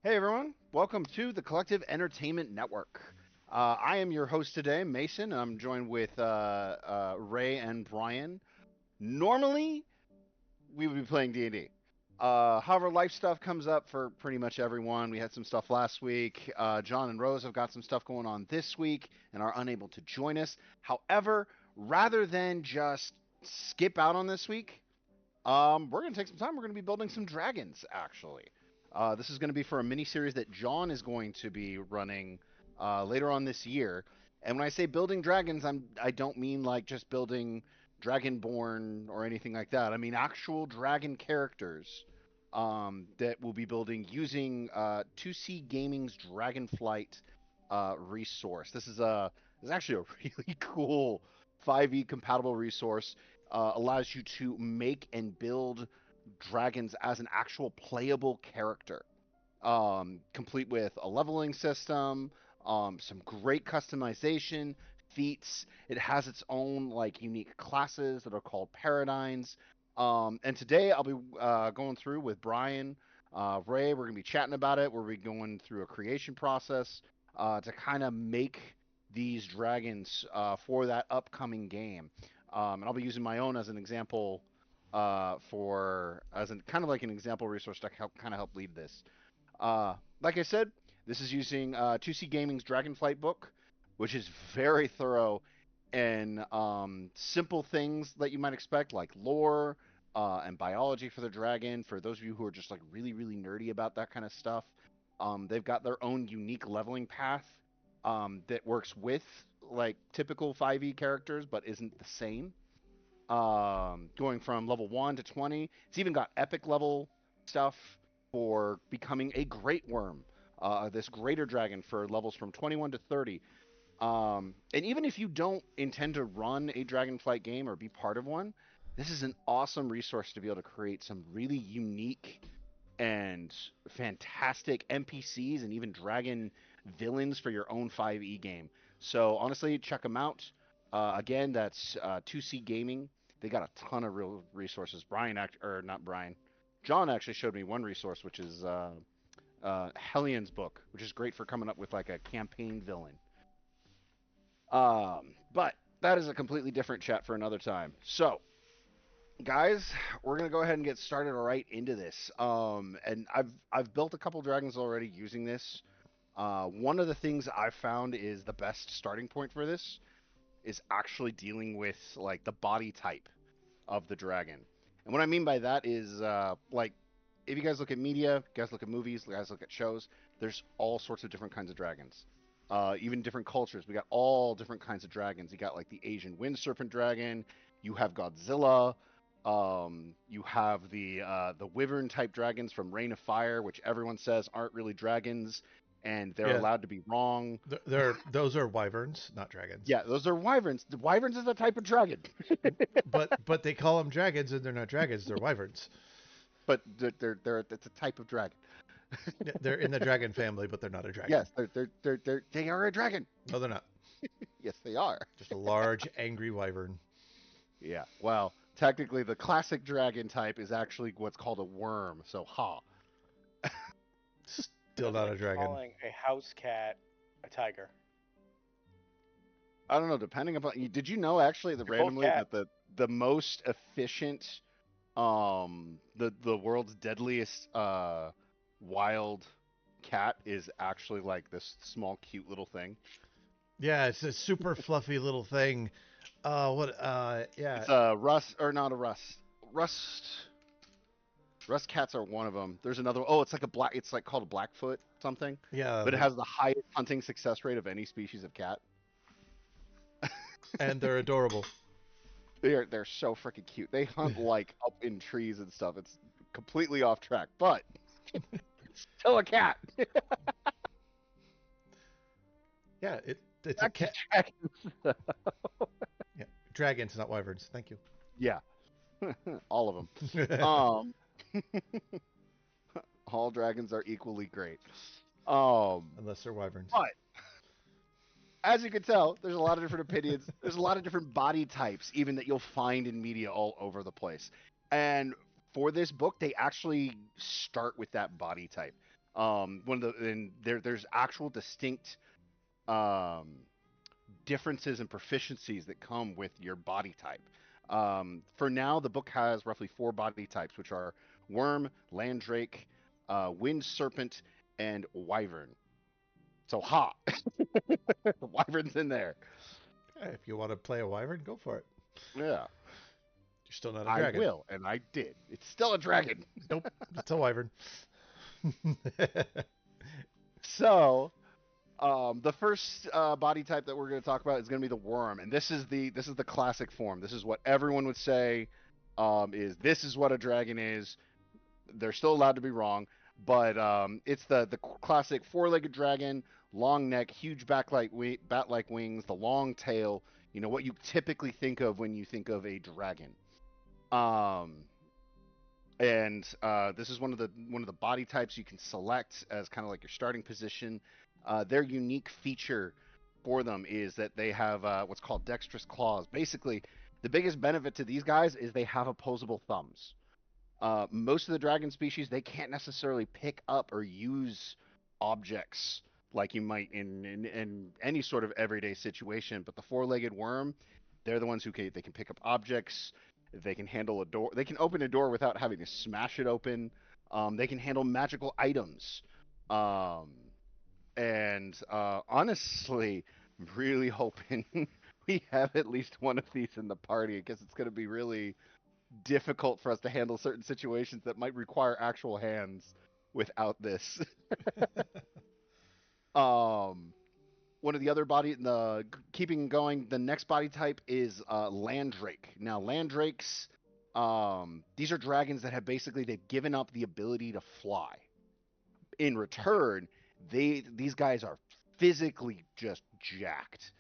Hey everyone, welcome to the Collective Entertainment Network. I am your host today, Mason. I'm joined with Ray and Brian. Normally, we would be playing D&D. However, life stuff comes up for pretty much everyone. We had some stuff last week. John and Rose have got some stuff going on this week and are unable to join us. However, rather than just skip out on this week, we're going to take some time. We're going to be building some dragons, actually. This is going to be for a mini series that John is going to be running later on this year. And when I say building dragons, I don't mean like just building Dragonborn or anything like that. I mean actual dragon characters that we'll be building using 2C Gaming's DragonFlight resource. This is actually a really cool 5e compatible resource. Allows you to make and build dragons as an actual playable character, complete with a leveling system, some great customization, feats. It has its own like unique classes that are called paradigms. And today I'll be going through with Brian, Ray. We're gonna be chatting about it. We're gonna be going through a creation process to kind of make these dragons for that upcoming game. And I'll be using my own as an example for as an kind of like an example resource to help kind of help lead this. Like I said, this is using 2C Gaming's Dragonflight book, which is very thorough and simple things that you might expect, like lore and biology for the dragon. For those of you who are just like really, really nerdy about that kind of stuff, they've got their own unique leveling path that works with like typical 5e characters, but isn't the same. Going from level 1 to 20. It's even got epic level stuff for becoming a great worm, this greater dragon for levels from 21 to 30. And even if you don't intend to run a Dragonflight game or be part of one, this is an awesome resource to be able to create some really unique and fantastic NPCs and even dragon villains for your own 5e game. So honestly, check them out. Again, that's 2C Gaming. They got a ton of real resources. Or not Brian, John actually showed me one resource, which is Hellions book, which is great for coming up with like a campaign villain. But that is a completely different chat for another time. So, guys, we're gonna go ahead and get started right into this. And I've built a couple dragons already using this. One of the things I've found is the best starting point for this is actually dealing with like the body type of the dragon. And what I mean by that is like if you guys look at media, you guys look at movies, you guys look at shows, there's all sorts of different kinds of dragons. Even different cultures. We got all different kinds of dragons. You got like the Asian wind serpent dragon, you have Godzilla, you have the wyvern type dragons from Reign of Fire, which everyone says aren't really dragons and they're Yeah, allowed to be wrong. those are wyverns, not dragons. Yeah, those are wyverns. The wyverns is a type of dragon. But they call them dragons, and they're not dragons. They're wyverns. But they're it's a type of dragon. Yeah, they're in the dragon family, but they're not a dragon. Yes, they are a dragon. No, they're not. Yes, they are. Just a large, angry wyvern. Yeah. Well, technically, the classic dragon type is actually what's called a worm. So, ha. Still That's not a like dragon. calling a house cat a tiger. I don't know. Depending upon, did you know actually that They're both randomly cat. that the most efficient, the world's deadliest wild cat is actually like this small cute little thing. Yeah, it's a super fluffy little thing. What? Yeah, It's a rust or not a rust. Rust cats are one of them. There's another. Oh, it's like a black. It's like called a Blackfoot something, yeah, but it has the highest hunting success rate of any species of cat. and they're adorable. They're so freaking cute. They hunt like up in trees and stuff. It's completely off track, but still a cat. Yeah, it's a Back to cat. dragons. Yeah, dragons, not wyverns. Thank you. Yeah, all of them. Um, all dragons are equally great. But Unless they're wyverns. as you can tell, there's a lot of different opinions. There's a lot of different body types, even that you'll find in media all over the place. And for this book, they actually start with that body type. One of the and there's actual distinct um, differences and proficiencies that come with your body type. For now, the book has roughly four body types, which are worm, landrake, wind serpent, and wyvern. So ha, wyvern's in there. Hey, if you want to play a wyvern, go for it. Yeah, You're still not a I dragon. will, and I did. It's still a dragon. Nope, it's a wyvern. So the first body type that we're going to talk about is going to be the worm, and this is the classic form. This is what everyone would say is this is what a dragon is. They're still allowed to be wrong, but it's the classic four-legged dragon, long neck, huge bat-like wings, the long tail. You know what you typically think of when you think of a dragon. Um, and this is one of the body types you can select as kind of like your starting position. Their unique feature for them is that they have what's called dexterous claws. Basically, the biggest benefit to these guys is they have opposable thumbs. Most of the dragon species they can't necessarily pick up or use objects like you might in any sort of everyday situation. But the four-legged worm, they're the ones they can pick up objects. They can handle a door. They can open a door without having to smash it open. They can handle magical items. Um, and honestly, I'm really hoping we have at least one of these in the party because it's going to be really difficult for us to handle certain situations that might require actual hands without this. um, One of the other body the keeping going, the next body type is Landrake. Now, Landrakes, these are dragons that have basically they've given up the ability to fly. In return, these guys are physically just jacked.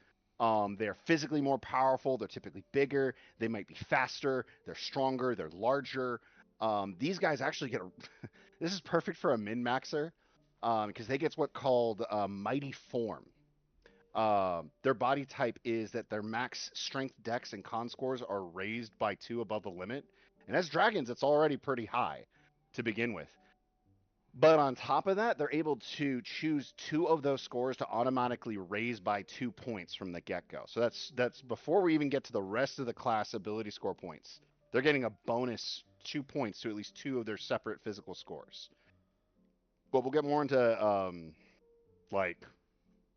They're physically more powerful. They're typically bigger. They might be faster. They're stronger. They're larger. These guys actually get a. This is perfect for a min maxer because they get what's called mighty form. Their body type is that their max strength, dex, and con scores are raised by two above the limit. And as dragons, it's already pretty high to begin with. But on top of that, they're able to choose two of those scores to automatically raise by 2 points from the get-go. So that's before we even get to the rest of the class ability score points. They're getting a bonus 2 points to at least two of their separate physical scores. But we'll get more into like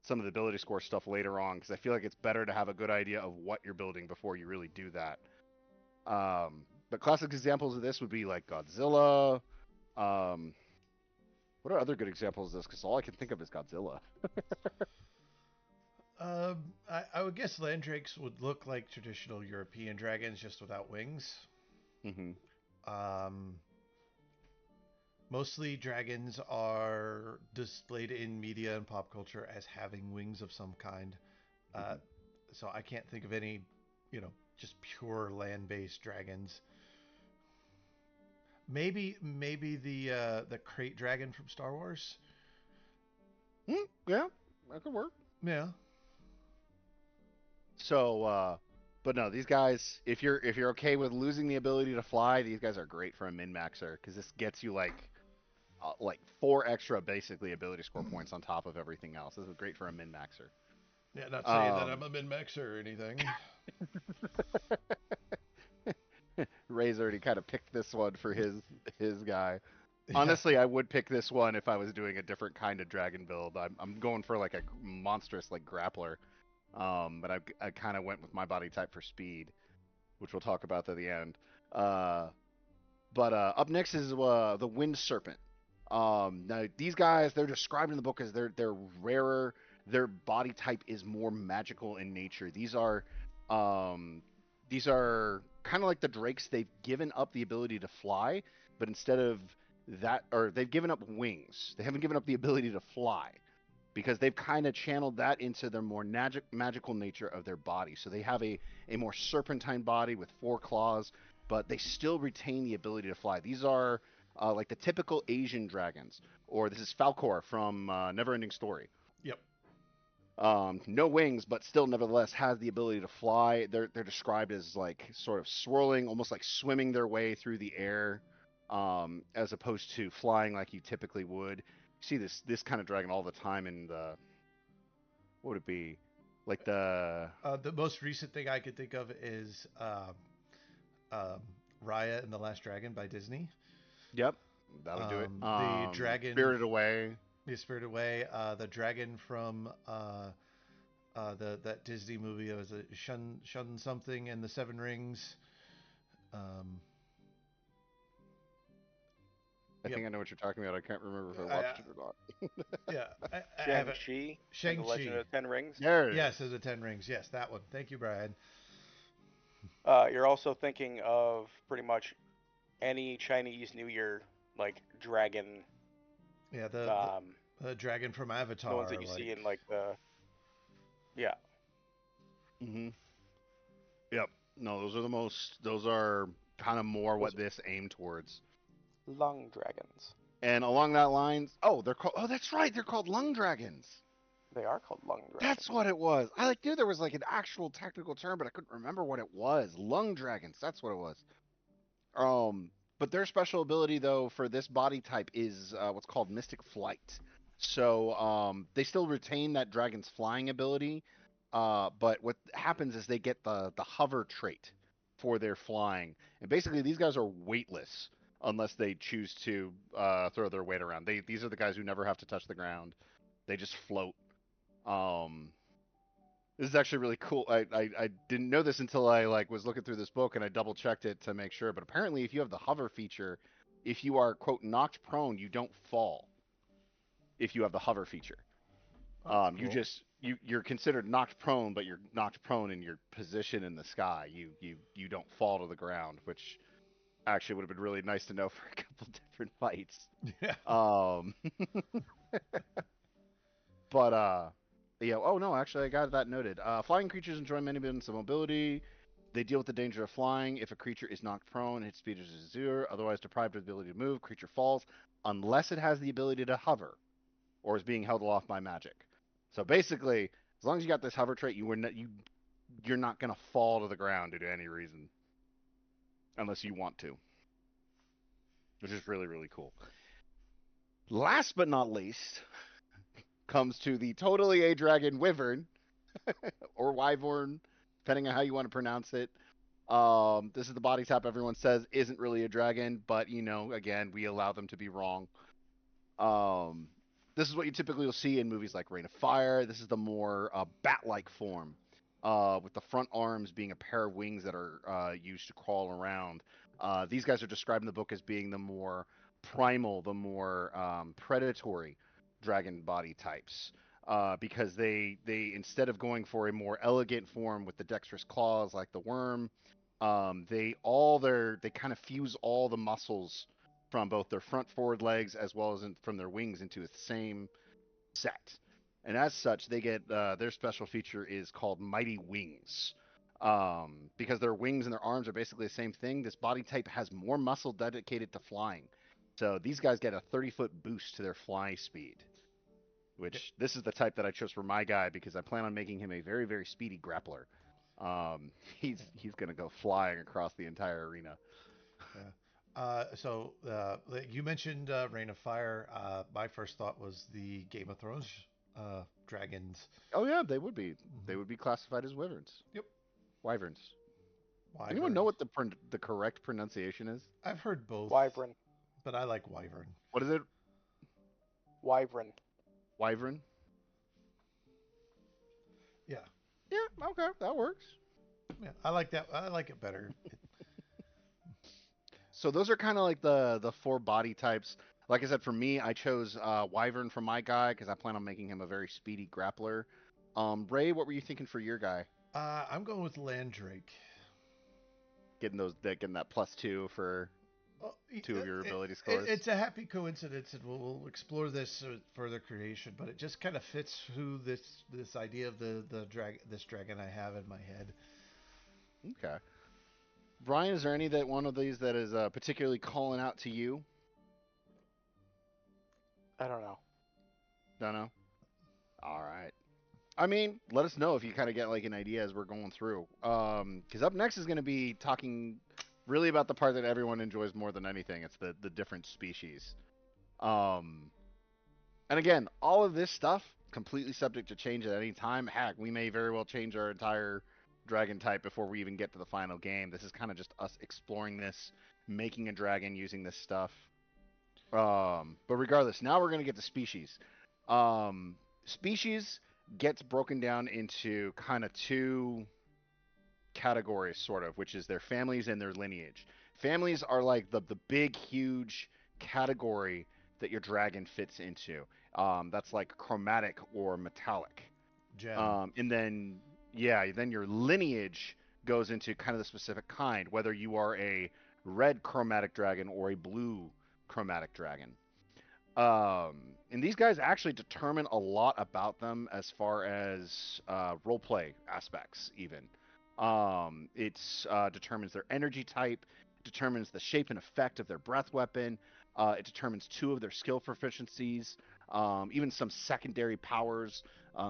some of the ability score stuff later on because I feel like it's better to have a good idea of what you're building before you really do that. But classic examples of this would be like Godzilla. Um, what are other good examples of this? Because all I can think of is Godzilla. I would guess landrakes would look like traditional European dragons, just without wings. Mm-hmm. Um, Mostly dragons are displayed in media and pop culture as having wings of some kind. Uh, Mm-hmm. so I can't think of any, just pure land-based dragons. Maybe the crate dragon from Star Wars. Yeah, that could work. Yeah. So, but no, these guys, if you're okay with losing the ability to fly, these guys are great for a min maxer because this gets you like four extra basically ability score points on top of everything else. This is great for a min maxer. Yeah, not saying that I'm Um, a min-maxer or anything. Ray's already kind of picked this one for his guy. Yeah. Honestly, I would pick this one if I was doing a different kind of dragon build. I'm going for like a monstrous like grappler. But I kind of went with my body type for speed, which we'll talk about at the end. Uh, but up next is the wind serpent. Now these guys they're described in the book as they're rarer. Their body type is more magical in nature. Um, these are kind of like the drakes. They've given up the ability to fly, but instead of that, or they've given up wings. They haven't given up the ability to fly because they've kind of channeled that into their more magical nature of their body. So they have a more serpentine body with four claws, but they still retain the ability to fly. These are like the typical Asian dragons, or this is Falcor from Neverending Story. Yep. No wings, but still nevertheless has the ability to fly. They're described as like sort of swirling, almost like swimming their way through the air, as opposed to flying like you typically would. see this kind of dragon all the time in the what would it be? Like the The most recent thing I could think of is um, Raya and the Last Dragon by Disney. Yep, that'll do it. The dragon, Spirited Away. The Spirited Away, the dragon from the that Disney movie. It was a Shun something and the Seven Rings. Um, I yep. think I know what you're talking about. I can't remember if I I, watched it or not. yeah, I have it. Shang-Chi and the Legend Shang-Chi. of the Ten Rings. There it Yes, is. of the Ten Rings. Yes, that one. Thank you, Brian. You're also thinking of pretty much any Chinese New Year like dragon, Yeah, um, the dragon from the ones Avatar, that you like see in like the yeah Hmm. Yep. No, those are the most. Those are kind of more those what this aimed towards. lung dragons. And along that lines, oh, they're called. Oh, that's right. They're called lung dragons. They are called lung That's dragons. what it was. I like knew there was like an actual technical term, but I couldn't remember what it was. Lung dragons. That's what it was. Um, but their special ability though for this body type is what's called Mystic Flight. So they still retain that dragon's flying ability, but what happens is they get the hover trait for their flying, and basically these guys are weightless unless they choose to throw their weight around. These are the guys who never have to touch the ground. They just float. Um, this is actually really cool. I didn't know this until I like was looking through this book and I double checked it to make sure. But apparently, if you have the hover feature, if you are quote knocked prone, you don't fall. If you have the hover feature, oh, you cool. just you're considered knocked prone, but you're knocked prone in your position in the sky. You don't fall to the ground, which actually would have been really nice to know for a couple different fights. Yeah. Um, But yeah. Oh no, actually, I got that noted. Flying creatures enjoy many bits of mobility. They deal with the danger of flying. If a creature is knocked prone, its speed is zero. Otherwise, deprived of the ability to move, creature falls unless it has the ability to hover or is being held aloft by magic. So basically, as long as you got this hover trait, you're not gonna fall to the ground due to any reason unless you want to, which is really really cool. Last but not least, comes to the totally a dragon wyvern or wyvern, depending on how you want to pronounce it. This is the body type everyone says isn't really a dragon, but again, we allow them to be wrong. Um, this is what you typically will see in movies like Rain of Fire. This is the more bat-like form, with the front arms being a pair of wings that are used to crawl around. These guys are described in the book as being the more primal, the more predatory dragon body types. Because they instead of going for a more elegant form with the dexterous claws like the worm, they kind of fuse all the muscles from both their front forward legs as well as from their wings into the same set. And as such, they get their special feature is called Mighty Wings. Because their wings and their arms are basically the same thing, this body type has more muscle dedicated to flying. So these guys get a 30-foot boost to their fly speed, which this is the type that I chose for my guy because I plan on making him a very, very speedy grappler. He's going to go flying across the entire arena. Yeah. You mentioned Rain of Fire. My first thought was the Game of Thrones dragons. Oh yeah, they would be. They Hmm. would be classified as wyverns. Yep. Wyverns. Anyone know Wyverns. what the correct pronunciation is? I've heard both, Wyvern, but I like Wyvern. What is it? wyvern. Wyvern? Yeah. Yeah, okay, that works. Yeah. I like that. I like it better. So those are kind of like the four body types. Like I said, for me, I chose Wyvern for my guy because I plan on making him a very speedy grappler. Ray, what were you thinking for your guy? I'm going with Landrake. Getting that +2 for Well, two of your ability scores. it's a happy coincidence, and we'll explore this further creation. But it just kind of fits who this idea of this dragon I have in my head. Okay. Brian, is there any that one of these that is particularly calling out to you? I don't know. Don't know. All right. I mean, let us know if you kind of get like an idea as we're going through. Because up next is going to be talking really about the part that everyone enjoys more than anything. It's the different species. Um, And again, all of this stuff completely subject to change at any time. Heck, we may very well change our entire dragon type before we even get to the final game. This is kind of just us exploring this, making a dragon using this stuff. But regardless, now we're gonna get to species. Species gets broken down into kind of two categories, sort of, which is their families and their lineage. Families are like the big, huge category that your dragon fits into. That's like chromatic or metallic. Gem. And then, yeah, then your lineage goes into kind of the specific kind, whether you are a red chromatic dragon or a blue chromatic dragon. And these guys actually determine a lot about them as far as role play aspects, even. It determines their energy type, determines the shape and effect of their breath weapon. It determines two of their skill proficiencies, even some secondary powers,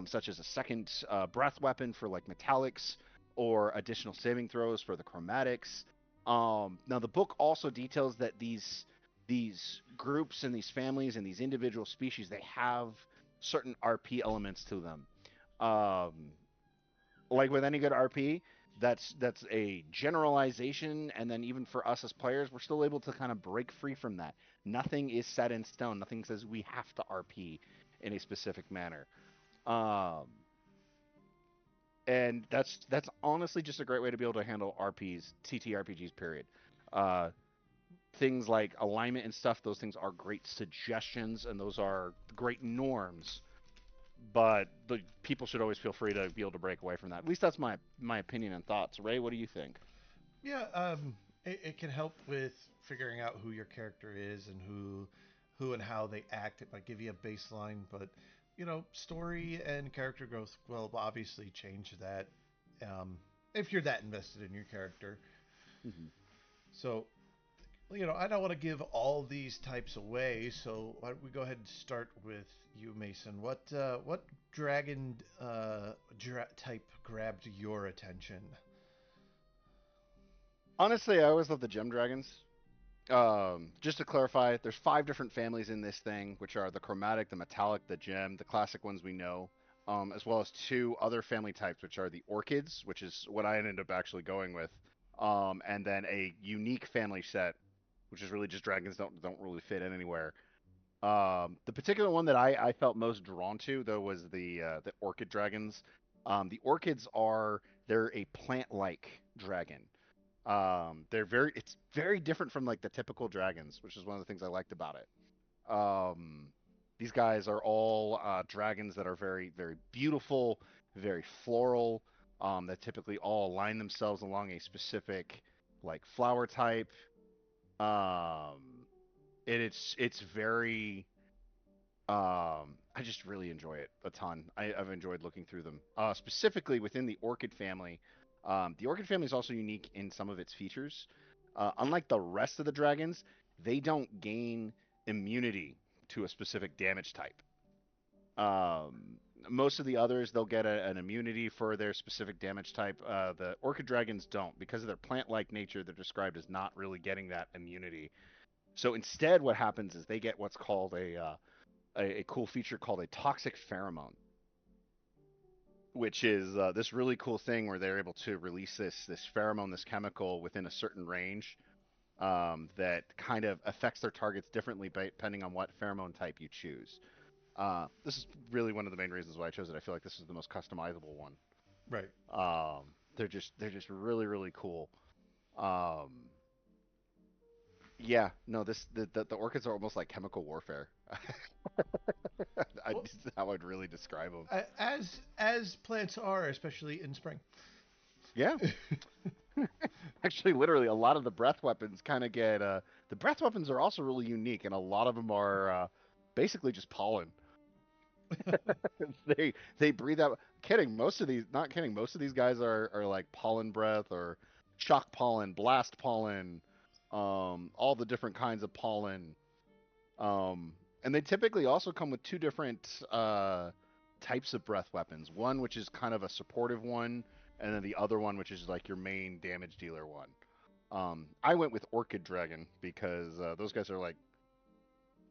such as a second breath weapon for like metallics or additional saving throws for the chromatics. Now, the book also details that these groups and these families and these individual species they have certain RP elements to them. Um, like with any good RP, that's a generalization, and then even for us as players, we're still able to kind of break free from that. Nothing is set in stone. Nothing says we have to RP in a specific manner. Um, and that's honestly just a great way to be able to handle RPs, TTRPGs. Period. Uh, Things like alignment and stuff, those things are great suggestions and those are great norms. But the people should always feel free to be able to break away from that. At least that's my opinion and thoughts. Ray, what do you think? Yeah, it can help with figuring out who your character is and who and how they act. It might give you a baseline, but story and character growth will obviously change that if you're that invested in your character. Mm-hmm. So, I don't want to give all these types away. So why don't we go ahead and start with you, Mason? What dragon type grabbed your attention? Honestly, I always love the gem dragons. Just to clarify, there's five different families in this thing, which are the chromatic, the metallic, the gem, the classic ones we know, as well as two other family types, which are the orchids, which is what I ended up actually going with, and then a unique family set, which is really just dragons don't really fit in anywhere. The particular one that I felt most drawn to though was the orchid dragons. The orchids are they're a plant-like dragon. It's very different from like the typical dragons, which is one of the things I liked about it. These guys are all dragons that are very very beautiful, very floral. That typically all align themselves along a specific like flower type. Um, and it's very I just really enjoy it a ton. I've enjoyed looking through them. Specifically within the orchid family. The orchid family is also unique in some of its features. Unlike the rest of the dragons, they don't gain immunity to a specific damage type. Most of the others, they'll get an immunity for their specific damage type. The orchid dragons don't. Because of their plant-like nature, they're described as not really getting that immunity. So instead, what happens is they get what's called a cool feature called a toxic pheromone, which is this really cool thing where they're able to release this pheromone, this chemical within a certain range that kind of affects their targets differently depending on what pheromone type you choose. This is really one of the main reasons why I chose it. I feel like this is the most customizable one. Right. They're just really really cool. Um, yeah, no, the orchids are almost like chemical warfare. Well, How I'd really describe them. as plants are, especially in spring. Yeah, actually, literally, a lot of the breath weapons kind of get. The breath weapons are also really unique, and a lot of them are basically just pollen. They breathe out. Kidding. Most of these, not kidding. Most of these guys are like pollen breath or shock pollen, blast pollen, all the different kinds of pollen. And they typically also come with two different types of breath weapons. One which is kind of a supportive one, and then the other one which is like your main damage dealer one. I went with Orchid Dragon because those guys are like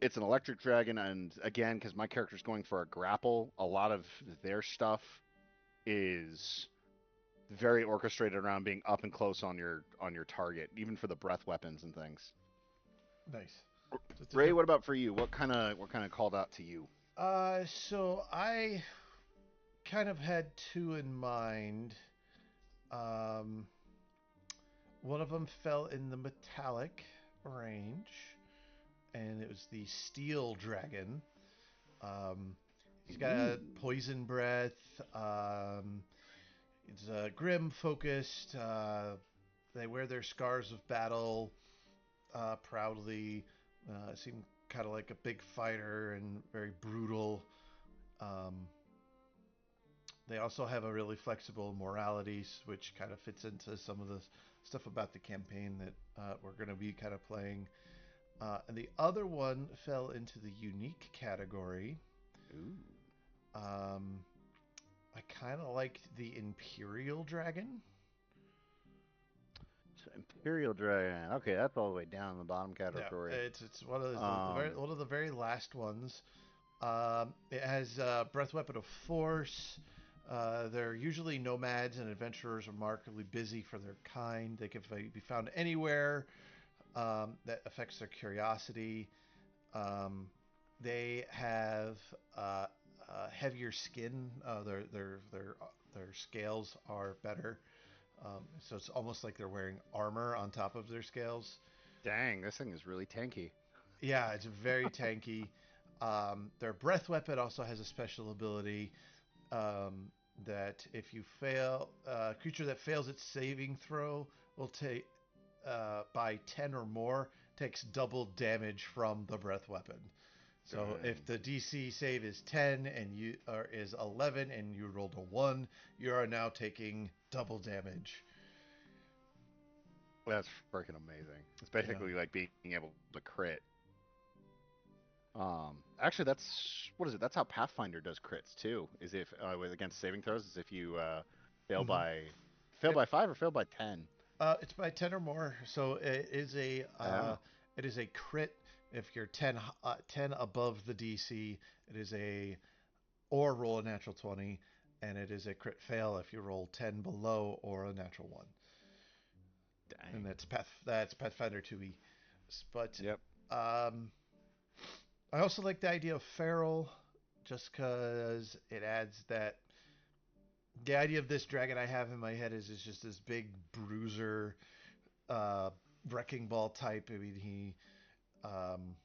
it's an electric dragon, and again, because my character's going for a grapple, a lot of their stuff is very orchestrated around being up and close on your target, even for the breath weapons and things. Nice. Ray, what about for you? What kind of called out to you? So I kind of had two in mind. Um, One of them fell in the metallic range, and it was the steel dragon. Um, he's got a Ooh. poison breath. It's grim focused. They wear their scars of battle proudly. Seem kind of like a big fighter and very brutal. Um, they also have a really flexible morality, which kind of fits into some of the stuff about the campaign that we're going to be kind of playing. And the other one fell into the unique category. Ooh. Um, I kind of liked the Imperial Dragon. So Imperial Dragon. Okay, that's all the way down in the bottom Yeah, category. it's one of Um, one of the very last ones. It has breath weapon of force. They're usually nomads and adventurers, remarkably busy for their kind. They can be found anywhere. That affects their curiosity. Um, they have heavier skin. Their scales are better. So it's almost like they're wearing armor on top of their scales. dang, this thing is really tanky. Yeah, it's very tanky. Their breath weapon also has a special ability um, that if you fail, a creature that fails its saving throw will take by 10 or more takes double damage from the breath weapon. So if Dang, the DC save is 10 and you or is 11 and you rolled a 1, you are now taking double damage. that's freaking amazing. It's Yeah. basically like being able to crit. Actually, that's what is it? That's how Pathfinder does crits too. Is if against saving throws, is if you fail hmm by fail It, by 5 or fail by 10. it's by 10 or more. So Oh, it is a crit if you're 10 above the DC. It is a or roll a natural 20, and it is a crit fail if you roll 10 below or a natural 1. And dang. that's Pathfinder 2e. But Yep. um, I also like the idea of feral, just because it adds that. The idea of this dragon I have in my head is just this big bruiser, uh, wrecking ball type. I mean, um,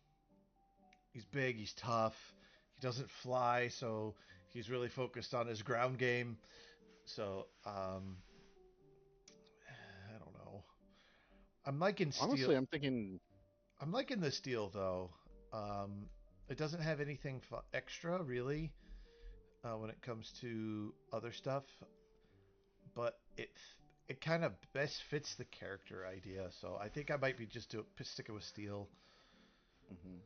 he's big, he's tough, he doesn't fly, so he's really focused on his ground game. So I don't know. I'm liking steel. Honestly, I'm thinking. I'm liking the steel though. Um, it doesn't have anything extra really when it comes to other stuff, but it kind of best fits the character idea. So I think I might be just sticking with steel. Mhm.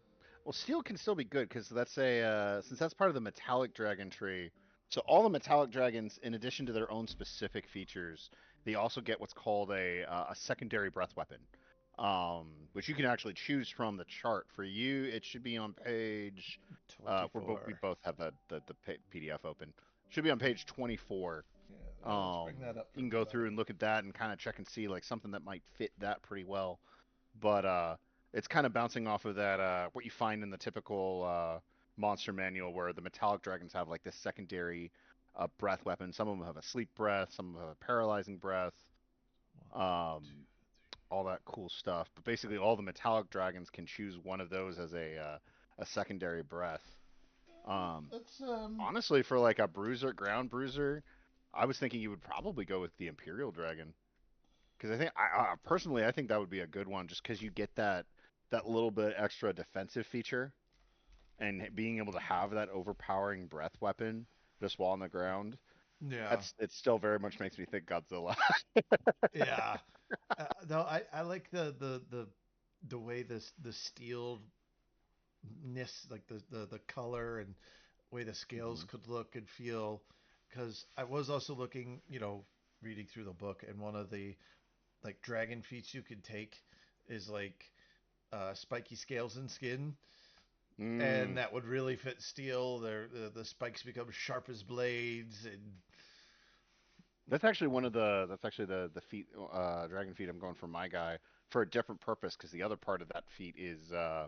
Well, steel can still be good because that's a since that's part of the metallic dragon tree. So all the metallic dragons, in addition to their own specific features, they also get what's called a secondary breath weapon, which you can actually choose from the chart. For you, it should be on page. We 24. both have the PDF open. Should be on page 24. Yeah, let's bring that up You for can go everybody. through and look at that and kind of check and see like something that might fit that pretty well. But it's kind of bouncing off of that what you find in the typical monster manual, where the metallic dragons have like this secondary breath weapon. Some of them have a sleep breath, some of them have a paralyzing breath, One, two, um, all that cool stuff. But basically, all the metallic dragons can choose one of those as a secondary breath. Um, let's Honestly, for like a bruiser, ground bruiser, I was thinking you would probably go with the Imperial Dragon. Because I think, personally, I think that would be a good one, just because you get that little bit extra defensive feature, and being able to have that overpowering breath weapon just while on the ground. yeah, That's it. Still very much makes me think Godzilla. yeah. No, I like the way the steel ness, like the color and way the scales Hmm. could look and feel. Because I was also looking, reading through the book, and one of the like dragon feats you could take is like spiky scales and skin. and Mm. that would really fit steel. The spikes become sharp as blades, and That's actually the feat dragon feat I'm going for my guy for a different purpose because the other part of that feat is uh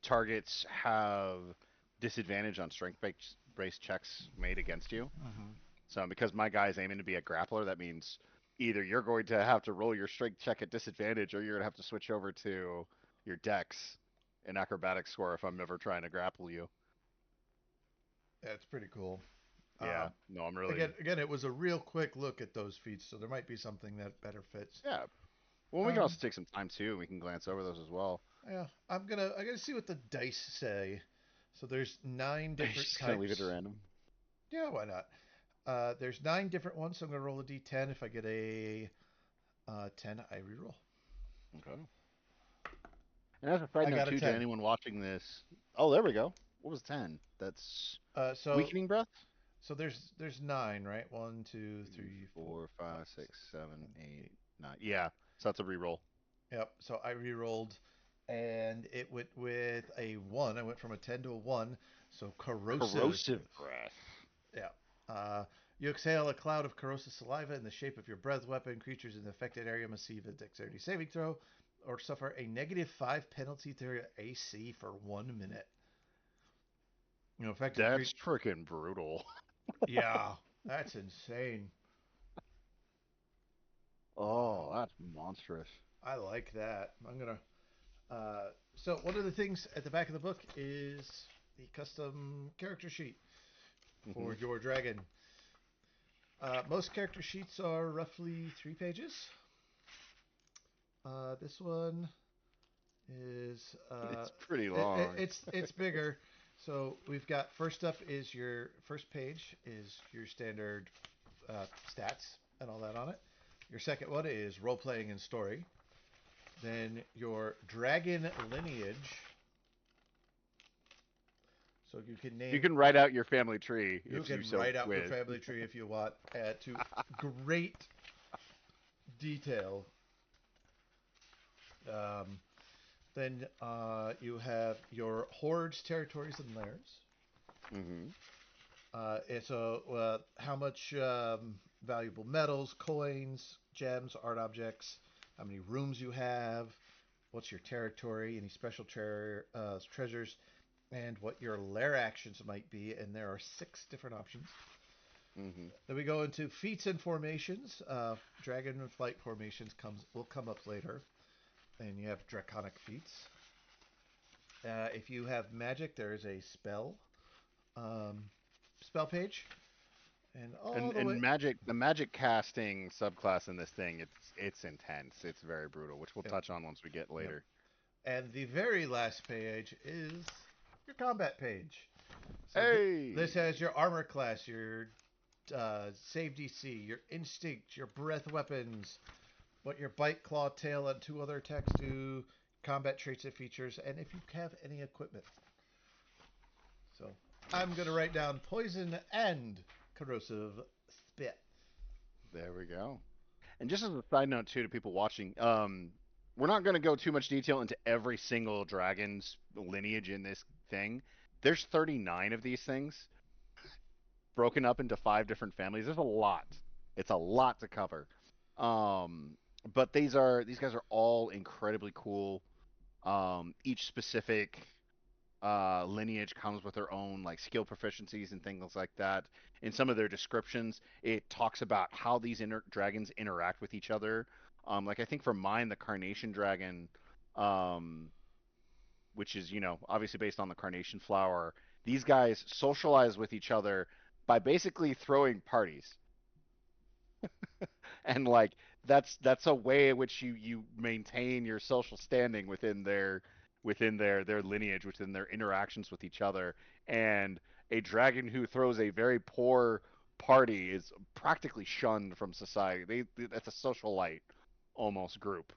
targets have disadvantage on strength based checks made against you. Mhm. So because my guy's aiming to be a grappler, that means either you're going to have to roll your strength check at disadvantage or you're going to have to switch over to your dex and acrobatics score if I'm ever trying to grapple you. that's pretty cool. Yeah, Um, no, I'm really again, it was a real quick look at those feats, so there might be something that better fits. yeah. Well, we can Um, also take some time too. We can glance over those as well. yeah, I gotta see what the dice say. So there's nine Are you different just gonna leave it at types. random? Yeah, why not? There's nine different ones, so I'm gonna roll a d10. If I get a 10, I reroll. Okay. And as a side I note got a too, to 10. anyone watching this, oh, there we go. What was 10? That's Uh, so weakening breath. so there's nine, right? One, two, Three, three, four, four, five, five, six, six, seven, seven, eight, eight. nine. Yeah, so that's a reroll. Yep. So I re-rolled, and it went with a one. I went from a 10 to a one. So corrosive. Corrosive breath. Yeah. Uh, you exhale a cloud of corrosive saliva in the shape of your breath weapon. Creatures in the affected area must receive a dexterity saving throw or suffer a -5 penalty to their AC for 1 minute. Affected That's creature. freaking brutal. Yeah, that's insane. Oh, Wow. that's monstrous. I like that. I'm gonna. So one of the things at the back of the book is the custom character sheet for Hmm. your dragon. Most character sheets are roughly 3 pages. This one is It's pretty long. it's bigger. So we've got first up is your first page is your standard stats and all that on it. Your second one is role playing and story. Then your dragon lineage. So you can You name can write out your family tree you if you can so write out your wish. family tree if you want to great detail. Um, then you have your hordes, territories, and lairs. Hmm. And so, how much valuable metals, coins, gems, art objects, how many rooms you have, what's your territory, any special treasures, and what your lair actions might be. And there are 6 different options. Hmm. Then we go into feats and formations. DragonFlight formations will come up later. And you have draconic feats. If you have magic, there is a um, spell page, and all And the way. the magic casting subclass in this thing, it's intense. It's very brutal, which we'll Yep, touch on once we get yep. later. And the very last page is your combat page. So this Hey, has your armor class, your save DC, your instinct, your breath weapons, what your bite, claw, tail, and 2 other attacks do, combat traits and features, and if you have any equipment. So I'm gonna write down poison and corrosive spit. there we go. And just as a side note too to people watching, we're not going to go too much detail into every single dragon's lineage in this thing. There's 39 of these things broken up into 5 different families. There's a lot. It's a lot to cover. Um, but these guys are all incredibly cool. Each specific lineage comes with their own like skill proficiencies and things like that. In some of their descriptions, it talks about how these dragons interact with each other. Like I think for mine, the Carnation Dragon, um, which is obviously based on the Carnation Flower, these guys socialize with each other by basically throwing parties, and like that's a way in which you maintain your social standing within their lineage, within their interactions with each other. And a dragon who throws a very poor party is practically shunned from society. That's a socialite almost group,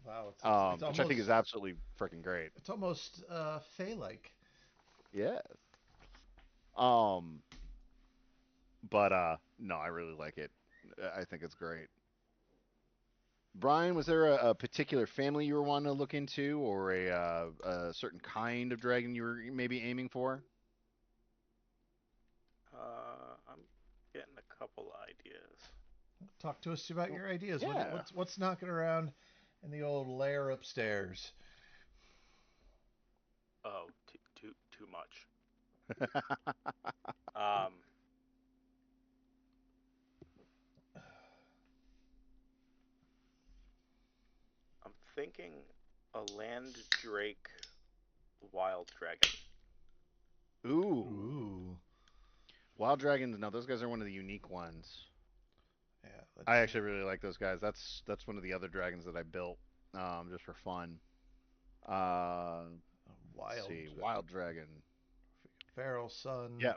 Wow, it's which I think is almost absolutely freaking great. Fey-like. Yeah. Um, but no, I really like it. I think it's great. Brian, was there a particular family you were wanting to look into, or a certain kind of dragon you were maybe aiming for? I'm getting a couple ideas. Talk to us about Well, your ideas. yeah. What's knocking around in the old lair upstairs? Oh, too much. Um, I'm thinking a land drake wild dragon. Ooh, Ooh, wild dragons. No, those guys are one of the unique ones. yeah. I actually really like those guys. That's one of the other dragons that I built, just for fun. Uh, let's Wild see, wild dragon. feral sun. Yeah,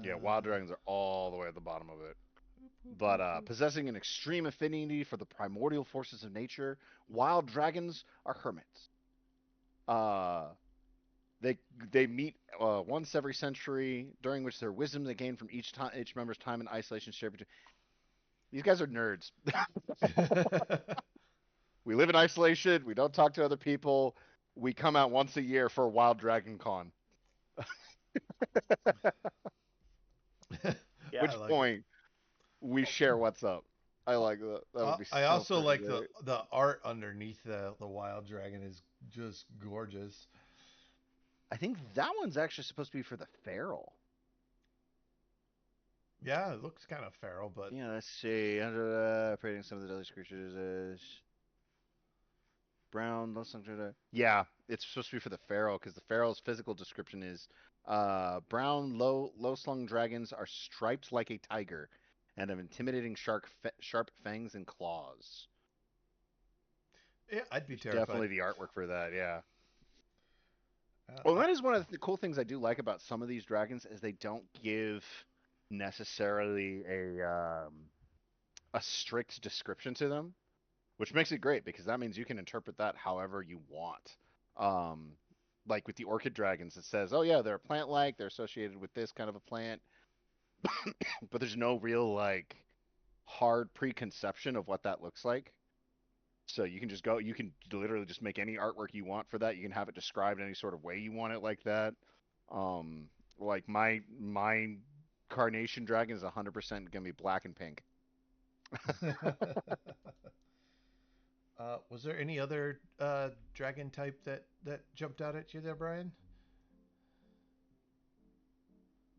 yeah, wild Uh, dragons are all the way at the bottom of it. But possessing an extreme affinity for the primordial forces of nature, wild dragons are hermits. Uh, they they meet once every century, during which their wisdom they gain from each member's time in isolation shared between. These guys are nerds. We live in isolation. We don't talk to other people. We come out once a year for Wild Dragon Con. Yeah, I Which like it. point we share what's up. I Uh, like that. That would be I so also freaking like great. the art underneath the wild dragon is just gorgeous. I think that one's actually supposed to be for the feral. Yeah, it looks kind of feral, but Yeah, let's see. Operating some of the deadly creatures is brown. Yeah, it's supposed to be for the feral because the feral's physical description is brown, low slung dragons are striped like a tiger and have intimidating sharp fangs and claws. yeah, I'd be There's terrified. definitely the artwork for that. Yeah. Well, I, that is one of the cool things I do like about some of these dragons is they don't give necessarily a strict description to them, which makes it great because that means you can interpret that however you want. Um, like with the orchid dragons, it says, "Oh yeah, they're plant-like. They're associated with this kind of a plant," but there's no real like hard preconception of what that looks like. So you can just go, you can literally just make any artwork you want for that. You can have it described any sort of way you want it like that. Um, like my carnation dragon is 100% gonna be black and pink. was there any other dragon type that jumped out at you there, Brian?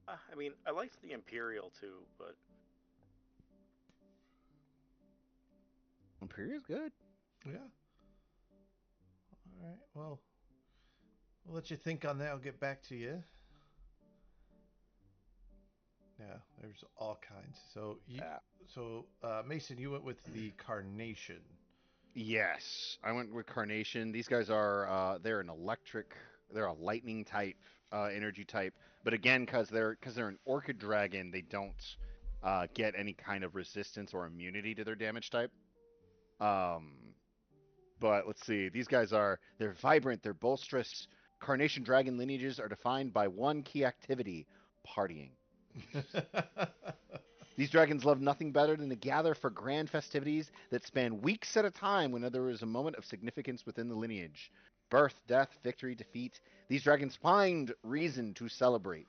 I mean, I liked the imperial too, but Imperial's good. Yeah. All right. Well, we'll let you think on that. I'll get back to you. Yeah, there's all kinds. Yeah. Mason, you went with the carnation. Yes, I went with carnation. These guys are they're an electric, they're a lightning type energy type. But again, because they're an orchid dragon, they don't get any kind of resistance or immunity to their damage type. Um, But let's see. They're vibrant, they're bolsterous. Carnation dragon lineages are defined by one key activity, partying. These dragons love nothing better than to gather for grand festivities that span weeks at a time when there is a moment of significance within the lineage. Birth, death, victory, defeat. These dragons find reason to celebrate.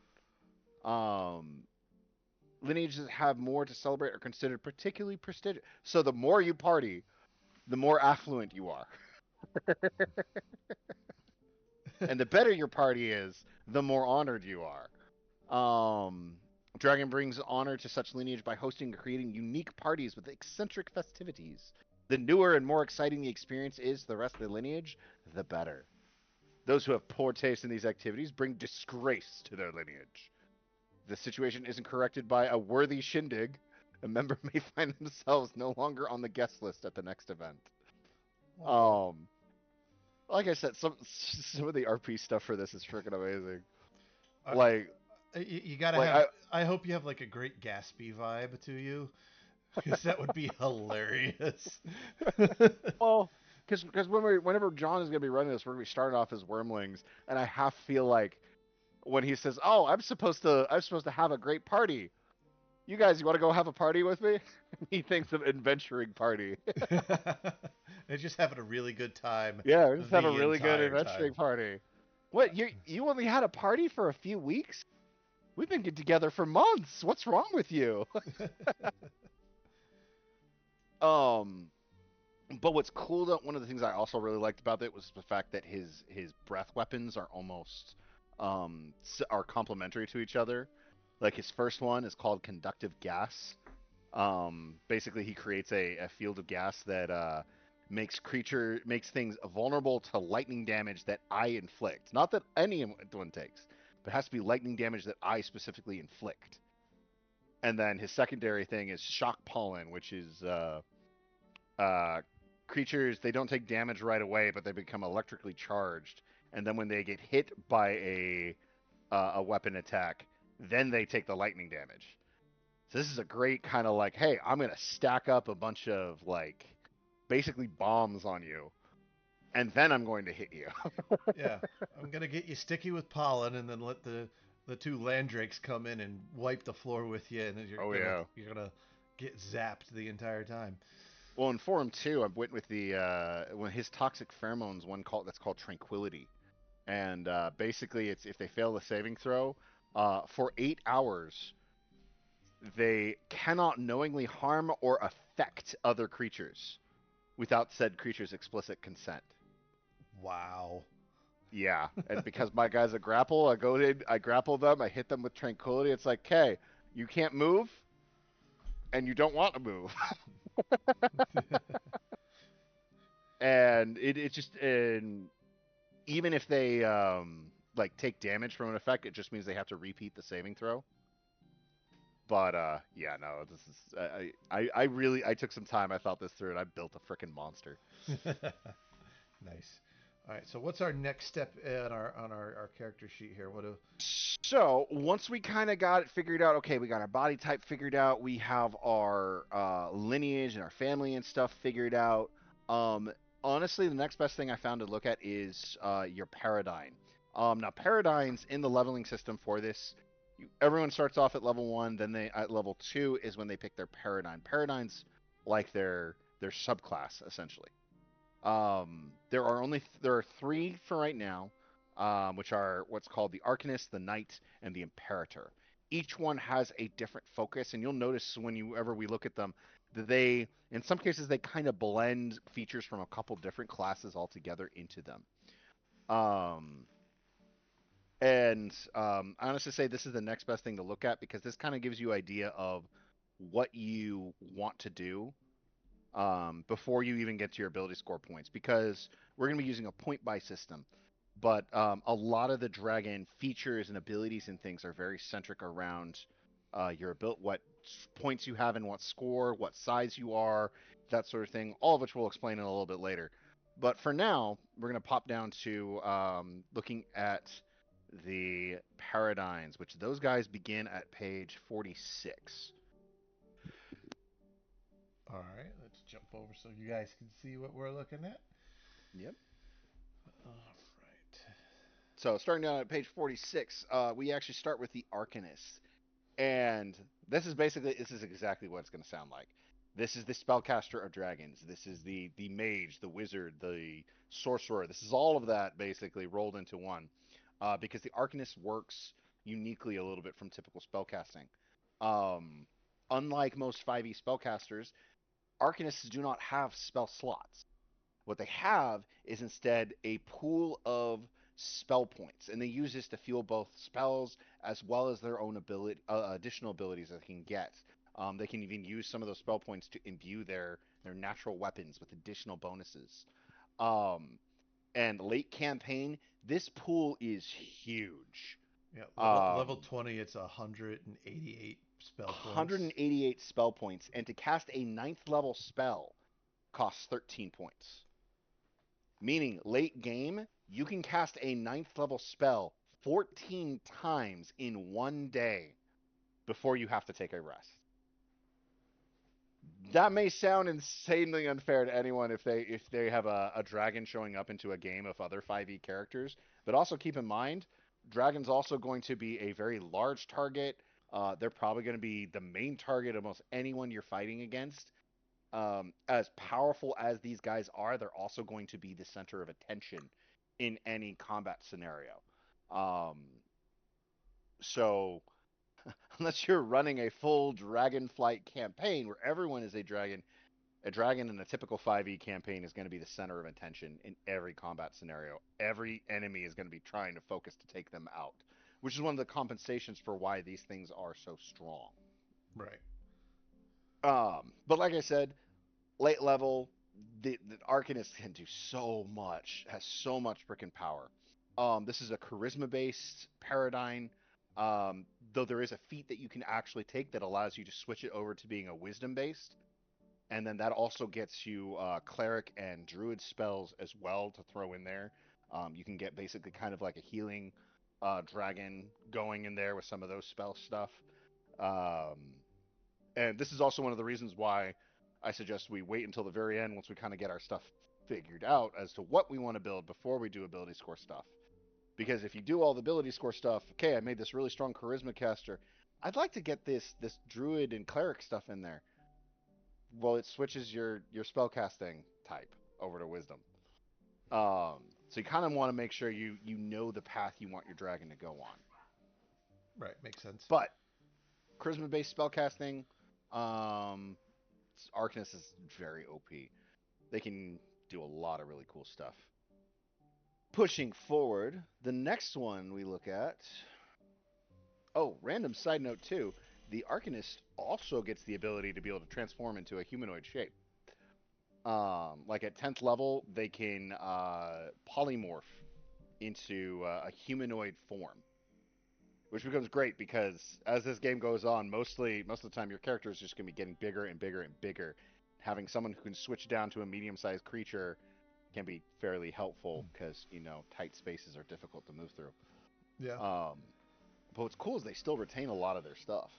Um, Lineages that have more to celebrate are considered particularly prestigious. So the more you party, the more affluent you are. And the better your party is, the more honored you are. Um, Dragon brings honor to such lineage by hosting and creating unique parties with eccentric festivities. The newer and more exciting the experience is to the rest of the lineage, the better. Those who have poor taste in these activities bring disgrace to their lineage. If the situation isn't corrected by a worthy shindig, a member may find themselves no longer on the guest list at the next event. Oh, Um, like I said, some of the RP stuff for this is freaking amazing. uh, Like you gotta like have. I hope you have like a great Gatsby vibe to you, because that would be hilarious. well, because whenever John is gonna be running this, we're gonna be starting off as wormlings, and I feel like when he says, "Oh, I'm supposed to have a great party," You guys, you want to go have a party with me? He thinks of adventuring party. They're just having a really good time Yeah, we just have a the really good entire time. adventuring party. What, you only had a party for a few weeks? We've been together for months. What's wrong with you? Um, but what's cool though, one of the things I also really liked about it was the fact that his breath weapons are almost are complementary to each other. Like his first one is called conductive gas. Basically, he creates a field of gas that makes things vulnerable to lightning damage that I inflict. Not that anyone takes, but it has to be lightning damage that I specifically inflict. And then his secondary thing is shock pollen, which is uh, creatures, they don't take damage right away, but they become electrically charged. And then when they get hit by a weapon attack, then they take the lightning damage. So this is a great kind of like, hey, I'm gonna stack up a bunch of like basically bombs on you, and then I'm going to hit you. Yeah, I'm gonna get you sticky with pollen, and then let the two landrakes come in and wipe the floor with you, and then Oh yeah. you're gonna get zapped the entire time. Well, in Forum 2, I went with the when his toxic pheromones one called that's called Tranquility, and basically it's if they fail the saving throw, for 8 hours they cannot knowingly harm or affect other creatures without said creature's explicit consent. Wow. Yeah, and because my guy's a grapple, I go in, I grapple them, I hit them with tranquility. It's like, okay, you can't move, and you don't want to move, and it just and even if they like take damage from an effect, it just means they have to repeat the saving throw. But yeah, no, this is I really I took some time. I thought this through, and I built a freaking monster. Nice. All right. So what's our next step on our character sheet here? What do? So once we kind of got it figured out, okay, we got our body type figured out, we have our lineage and our family and stuff figured out. Um, Honestly, the next best thing I found to look at is your paradigm. Now, paradigms in the leveling system for this, everyone starts off at level one, then they at level two is when they pick their paradigm. Paradigms like their subclass essentially. There are three for right now, which are what's called the Arcanist, the Knight, and the Imperator. Each one has a different focus, and you'll notice whenever we look at them that they, in some cases, they kind of blend features from a couple different classes all together into them. Um, I honestly say this is the next best thing to look at because this kind of gives you idea of what you want to do before you even get to your ability score points because we're going to be using a point buy system. But a lot of the dragon features and abilities and things are very centric around your ability, what points you have and what score, what size you are, that sort of thing. All of which we'll explain in a little bit later. But for now, we're going to pop down to looking at the paradigms, which those guys begin at page 46. All right. Let's jump over so you guys can see what we're looking at. Yep. All right. So starting down at page 46, we actually start with the Arcanist. And this is exactly what it's going to sound like. This is the spellcaster of dragons. This is the mage, the wizard, the sorcerer. This is all of that basically rolled into one, because the Arcanist works uniquely a little bit from typical spellcasting. Um, Unlike most 5e spellcasters, Arcanists do not have spell slots. What they have is instead a pool of spell points, and they use this to fuel both spells as well as their own additional abilities that they can get. They can even use some of those spell points to imbue their natural weapons with additional bonuses. Um, and late campaign, this pool is huge. Yeah. Level Um, 20. It's 188 spell points. 188 spell points, and to cast a ninth level spell costs 13 points. Meaning, late game, you can cast a ninth level spell 14 times in one day before you have to take a rest. That may sound insanely unfair to anyone if they have a dragon showing up into a game of other 5e characters, but also keep in mind, dragon's also going to be a very large target. They're probably going to be the main target of almost anyone you're fighting against. As powerful as these guys are, they're also going to be the center of attention in any combat scenario. Um, so unless you're running a full DragonFlight campaign where everyone is a dragon in a typical 5e campaign is going to be the center of attention in every combat scenario. Every enemy is going to be trying to focus to take them out, which is one of the compensations for why these things are so strong. Right. But like I said, late level, the Arcanist can do so much, has so much freaking power. This is a charisma based paradigm. Though there is a feat that you can actually take that allows you to switch it over to being a wisdom based, and then that also gets you cleric and druid spells as well to throw in there. You can get basically kind of like a healing dragon going in there with some of those spell stuff. Um, and this is also one of the reasons why I suggest we wait until the very end once we kind of get our stuff figured out as to what we want to build before we do ability score stuff. Because if you do all the ability score stuff, okay, I made this really strong charisma caster. I'd like to get this druid and cleric stuff in there. Well, it switches your spellcasting type over to wisdom. So you kind of want to make sure you know the path you want your dragon to go on. Right. Makes sense. But charisma based spellcasting, um, Arcanist is very OP. They can do a lot of really cool stuff. Pushing forward, the next one we look at. Oh, random side note too. The Arcanist also gets the ability to be able to transform into a humanoid shape. Like at 10th level, they can polymorph into a humanoid form, which becomes great because as this game goes on, most of the time your character is just going to be getting bigger and bigger and bigger. Having someone who can switch down to a medium-sized creature can be fairly helpful because tight spaces are difficult to move through. Yeah. But what's cool is they still retain a lot of their stuff.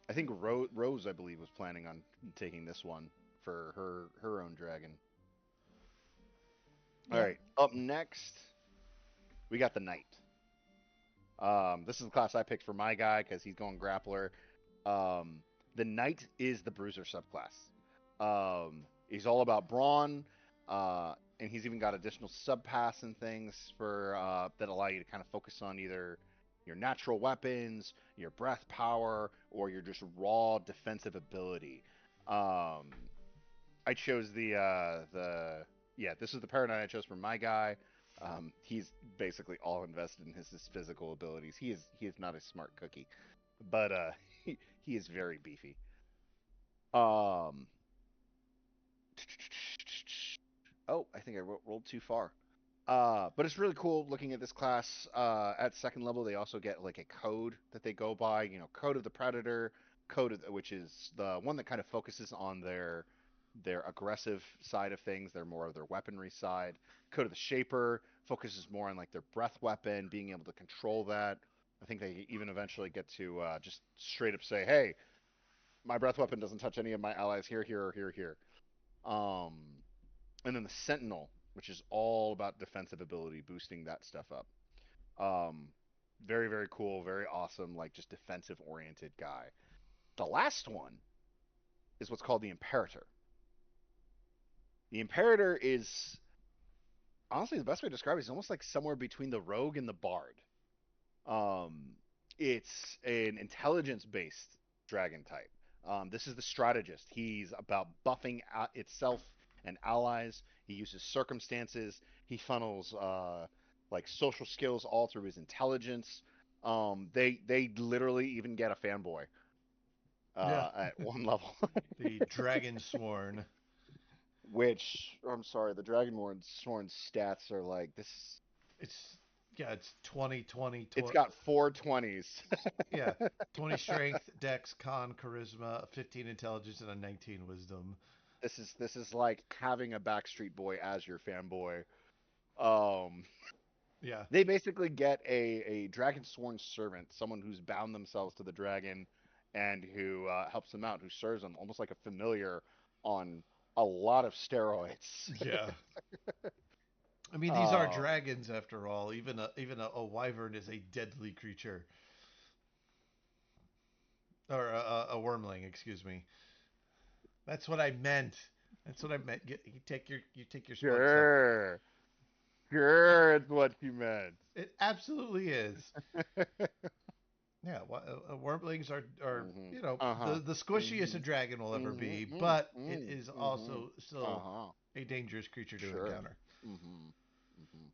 I think Rose, I believe, was planning on taking this one for her own dragon. All Yeah. right, up next we got the Knight. This is the class I picked for my guy because he's going grappler. Um, the Knight is the Bruiser subclass. He's all about brawn, and he's even got additional subpass and things for that allow you to kind of focus on either your natural weapons, your breath power, or your just raw defensive ability. Um, I chose the yeah. This is the paradigm I chose for my guy. He's basically all invested in his physical abilities. He is not a smart cookie, but he is very beefy. Um, oh, I think I rolled too far. But it's really cool looking at this class. At second level, they also get like a code that they go by. Code of the Predator, which is the one that kind of focuses on their aggressive side of things. They're more of their weaponry side. Code of the Shaper focuses more on like their breath weapon, being able to control that. I think they even eventually get to just straight up say, "Hey, my breath weapon doesn't touch any of my allies here, here, or here, here." Um, and then the Sentinel, which is all about defensive ability, boosting that stuff up. Um, very, very cool, very awesome, like just defensive oriented guy. The last one is what's called the Imperator. The Imperator is honestly the best way to describe it is almost like somewhere between the Rogue and the Bard. Um, it's an intelligence based dragon type. This is the strategist. He's about buffing itself and allies. He uses circumstances. He funnels like social skills all through his intelligence. They literally even get a fanboy Yeah. at one level, The Dragon Sworn. which I'm sorry, the Dragonborn Sworn stats are like this. It's yeah. It's 20, 20, It's got 420s. yeah. 20 strength, dex, con, charisma, 15 intelligence, and a 19 wisdom. This is like having a Backstreet Boy as your fanboy. Um, Yeah. they basically get a dragon sworn servant, someone who's bound themselves to the dragon, and who helps them out, who serves them almost like a familiar on a lot of steroids. Yeah. I mean, these are um, dragons after all. Even a wyvern is a deadly creature. or a wormling, excuse me. That's what I meant. That's what I meant. You take your sports stuff. Sure. Sure, it's what you meant. It absolutely is. Yeah, wormlings are Uh-huh. the squishiest a Mhm. dragon will ever Mhm. be, Mhm. but it is Mhm. also still Uh-huh. a dangerous creature to Sure. encounter. Mhm. Mhm.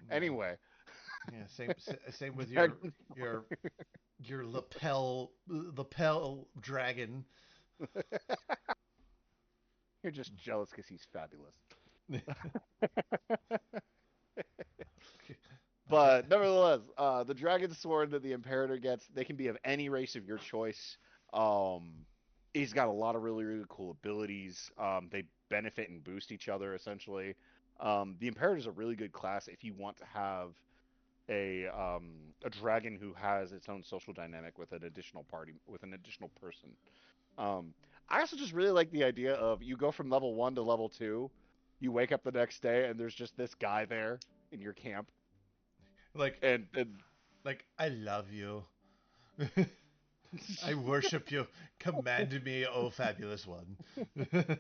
Yeah, Anyway, yeah. Same with Dragon. your your lapel dragon. You're just jealous because he's fabulous. Okay. But nevertheless, the dragon sword that the Imperator gets, they can be of any race of your choice. Um, he's got a lot of really, really cool abilities. They benefit and boost each other essentially. The Imperator is a really good class if you want to have a dragon who has its own social dynamic with an additional party with an additional person. Um, I also just really like the idea of you go from level 1 to level 2, you wake up the next day and there's just this guy there in your camp, Like and like I love you. I worship you. Command me, oh fabulous one.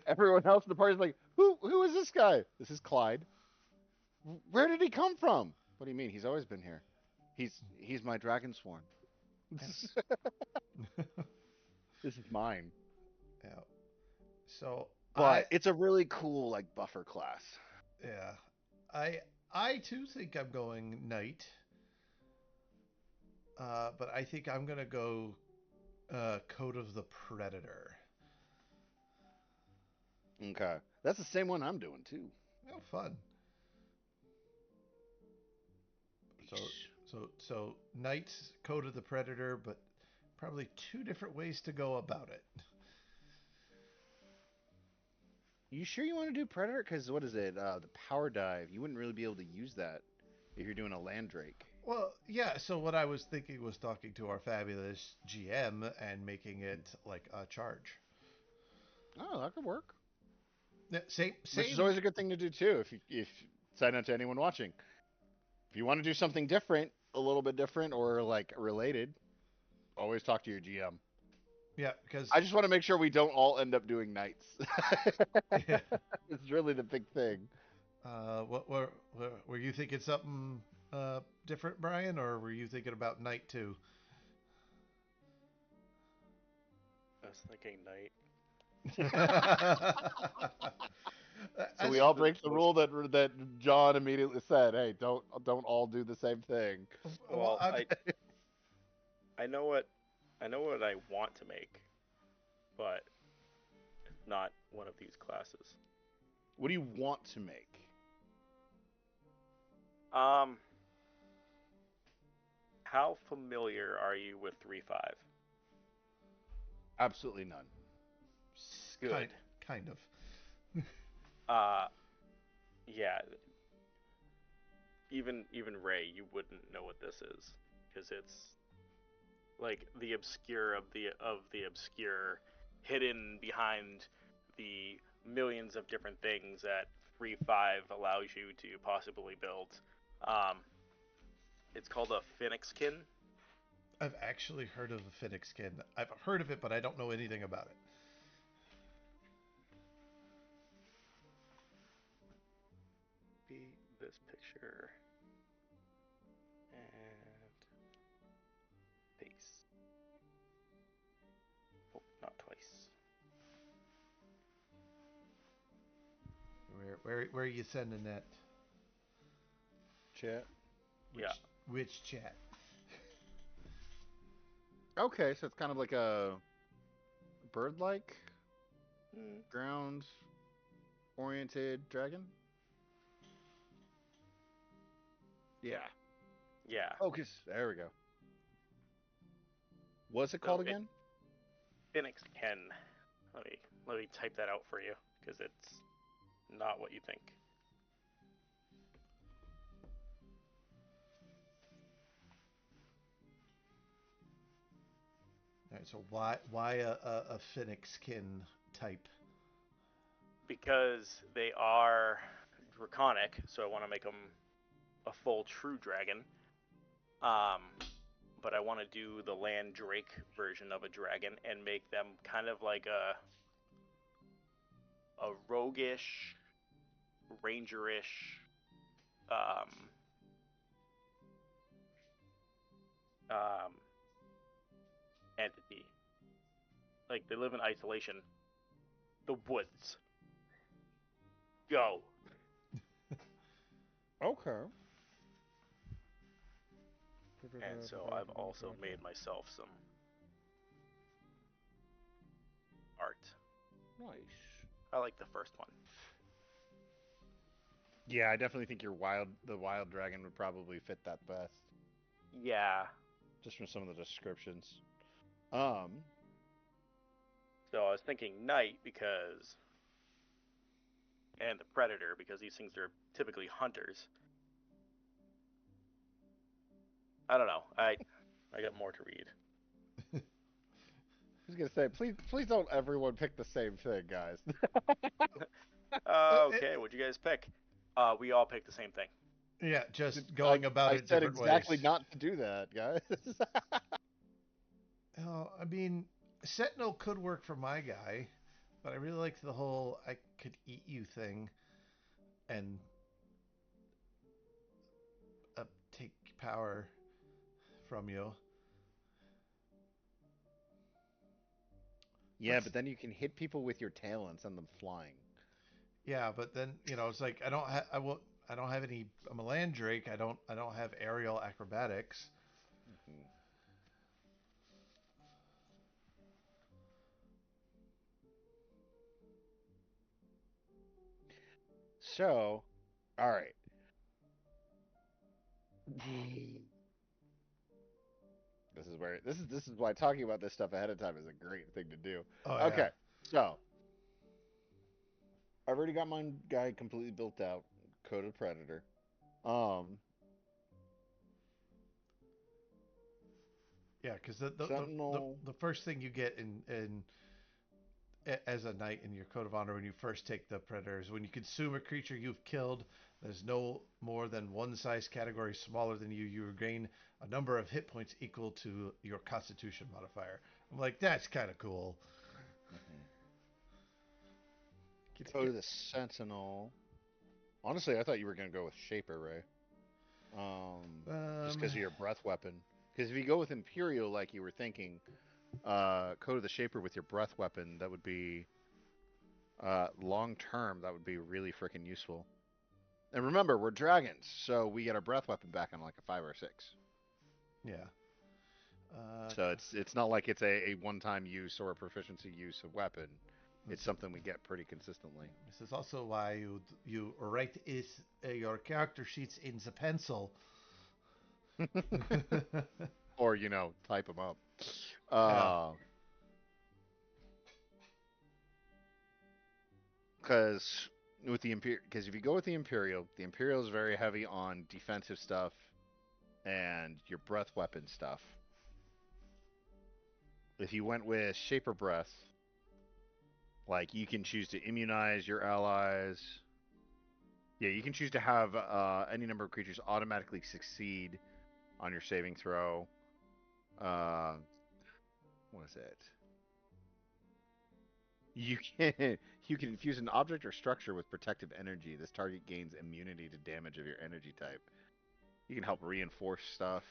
everyone else in the party's like, who is this guy? This is Clyde. Where did he come from? What do you mean? He's always been here. He's my dragon sworn. Yes. This is mine. Yeah. So I But it's a really cool like buffer class. yeah. I I too think I'm going knight. But I think I'm gonna go Code of the Predator. Okay. That's the same one I'm doing too. Oh, fun. So Yeesh. so knight, Code of the Predator, but probably two different ways to go about it. You sure you want to do Predator? Because what is it? The power dive. You wouldn't really be able to use that if you're doing a land drake. Well, yeah. So what I was thinking was talking to our fabulous GM and making it like a charge. Oh, that could work. Yeah, same Which is same. always a good thing to do too. If sign out to anyone watching, if you want to do something different, a little bit different or like related, always talk to your GM. Yeah, because I just want to make sure we don't all end up doing knights. yeah. It's really the big thing. What were you thinking something different, Brian, or were you thinking about night two? I was thinking night. So As we Seems all the break the most. rule that John immediately said, "Hey, don't all do the same thing." well, Well, I know what I want to make, but not one of these classes. What do you want to make? Um, how familiar are you with 3.5? Absolutely none. kind Good. kind of. Uh, yeah. Even Ray, you wouldn't know what this is because it's like the obscure of the obscure, hidden behind the millions of different things that 3.5 allows you to possibly build. Um, it's called a Phoenixkin. I've actually heard of the Phoenix skin. I've heard of it, but I don't know anything about it. Be this picture and face. Oh, not twice. Where are you sending that? Chat. Yeah. Which chat? Okay, so it's kind of like a bird-like, Mm, ground-oriented dragon. Yeah. yeah. Focus. There we go. What's it called So it again? Phoenixkin. Let me let me type that out for you because it's not what you think. All right, so why a Phoenix skin type? Because they are draconic, so I want to make them a full true dragon. Um, but I want to do the land drake version of a dragon and make them kind of like a roguish, rangerish, um, um, entity. Like they live in isolation. The woods. Go. Okay. And so I've also made myself some art. Nice. I like the first one. Yeah, I definitely think the wild dragon would probably fit that best, Yeah. just from some of the descriptions. Um, So I was thinking knight because, and the predator because these things are typically hunters. I don't know. I got more to read. I was gonna say, please don't everyone pick the same thing, guys. Okay, what'd you guys pick? We all picked the same thing. Yeah, just I, going about I it said different exactly ways. not to do that, guys. Oh, I mean, Sentinel could work for my guy, but I really like the whole I could eat you thing and take power from you. Yeah, What's but then you can hit people with your tail and send them flying. Yeah, but then it's like I don't have any. I'm a land drake. I don't have aerial acrobatics. Mhm. So, all right. This is why talking about this stuff ahead of time is a great thing to do. Oh yeah, Okay, so I've already got my guy completely built out, Coded Predator. Um, yeah, because Sentinel. the first thing you get in as a knight in your code of honor when you first take the predator is when you consume a creature you've killed. There's no more than one size category smaller than you. You regain a number of hit points equal to your Constitution modifier. I'm like, that's kind of cool. Mhm. It's Go to the Sentinel. Honestly, I thought you were gonna go with Shaper, Ray. Just um because of your breath weapon. Because if you go with Imperial, like you were thinking, Code of the Shaper with your breath weapon, that would be long term. That would be really freaking useful. And remember, we're dragons, so we get our breath weapon back on like a 5 or 6. yeah. So it's not like it's a one time use or a proficiency use of weapon. It's This, something we get pretty consistently. this is also why you write is your character sheets in the pencil. Or type them up. Yeah. Uh, because because if you go with the Imperial is very heavy on defensive stuff and your breath weapon stuff. If you went with Shaper Breath, like you can choose to immunize your allies. Yeah, you can choose to have any number of creatures automatically succeed on your saving throw. Uh, what is it? You can you can infuse an object or structure with protective energy. This target gains immunity to damage of your energy type. You can help reinforce stuff.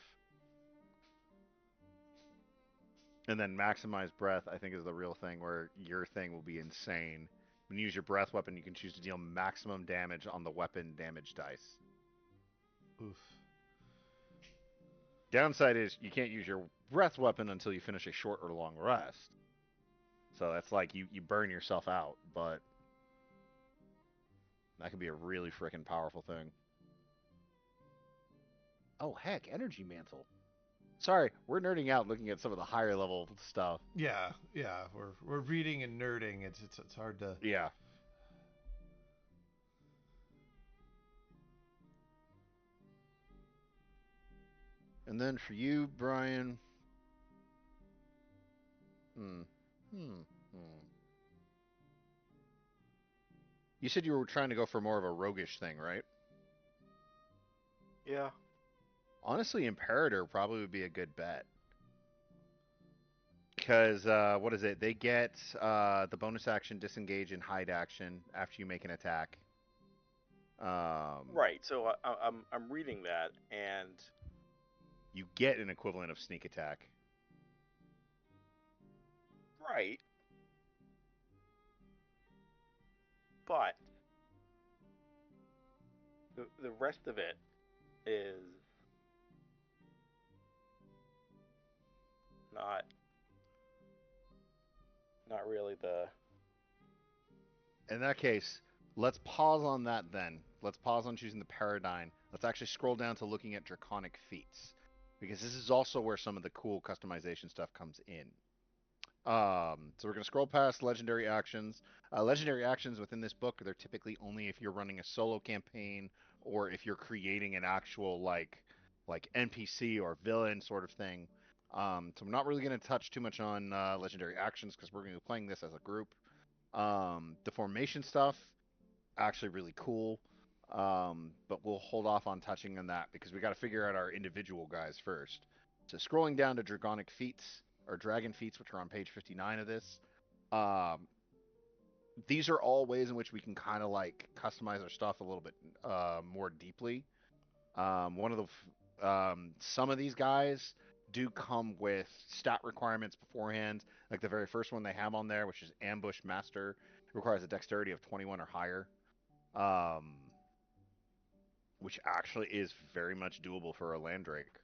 And then maximize breath, I think, is the real thing where your thing will be insane. When you use your breath weapon, you can choose to deal maximum damage on the weapon damage dice. Oof. Downside is you can't use your breath weapon until you finish a short or long rest. So that's like you burn yourself out, but that could be a really freaking powerful thing. Oh heck, energy mantle. Sorry, we're nerding out looking at some of the higher level stuff. Yeah, yeah. We're reading and nerding. It's hard to. Yeah. And then for you, Brian, hmm, hmm, hmm. You said you were trying to go for more of a roguish thing, right? Yeah. Honestly, Imperator probably would be a good bet. Because what is it? They get the bonus action disengage and hide action after you make an attack. Um, Right. So I'm reading that, and you get an equivalent of sneak attack. right, but the rest of it is not not really the. In that case, let's pause on that then. Let's pause on choosing the paradigm. Let's actually scroll down to looking at draconic feats. Because this is also where some of the cool customization stuff comes in. So we're going to scroll past legendary actions. Legendary actions within this book, they're typically only if you're running a solo campaign or if you're creating an actual like NPC or villain sort of thing. So I'm not really going to touch too much on legendary actions because we're going to be playing this as a group. The formation stuff, actually really cool. But we'll hold off on touching on that because we got to figure out our individual guys first. So scrolling down to Dragonic Feats or Dragon Feats, which are on page 59 of this. Um, these are all ways in which we can kind of like customize our stuff a little bit more deeply. One of the some of these guys do come with stat requirements beforehand. Like the very first one they have on there, which is Ambush Master, requires a dexterity of 21 or higher, um, which actually is very much doable for a Landrake.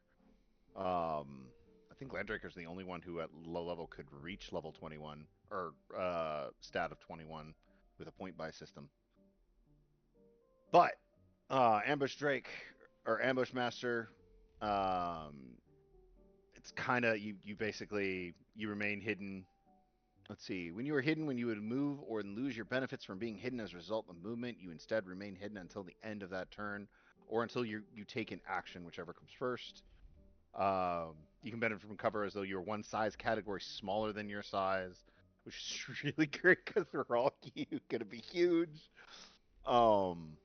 I think Landraker is the only one who at low level could reach level 21 or stat of 21 with a point buy system. But Ambush Drake or Ambush Master, um, it's kind of you basically you remain hidden. Let's see. When you are hidden, when you would move or lose your benefits from being hidden as a result of movement, you instead remain hidden until the end of that turn, or until you take an action, whichever comes first. You can benefit from cover as though you're one size category smaller than your size, which is really great because they're all going to be huge. Um,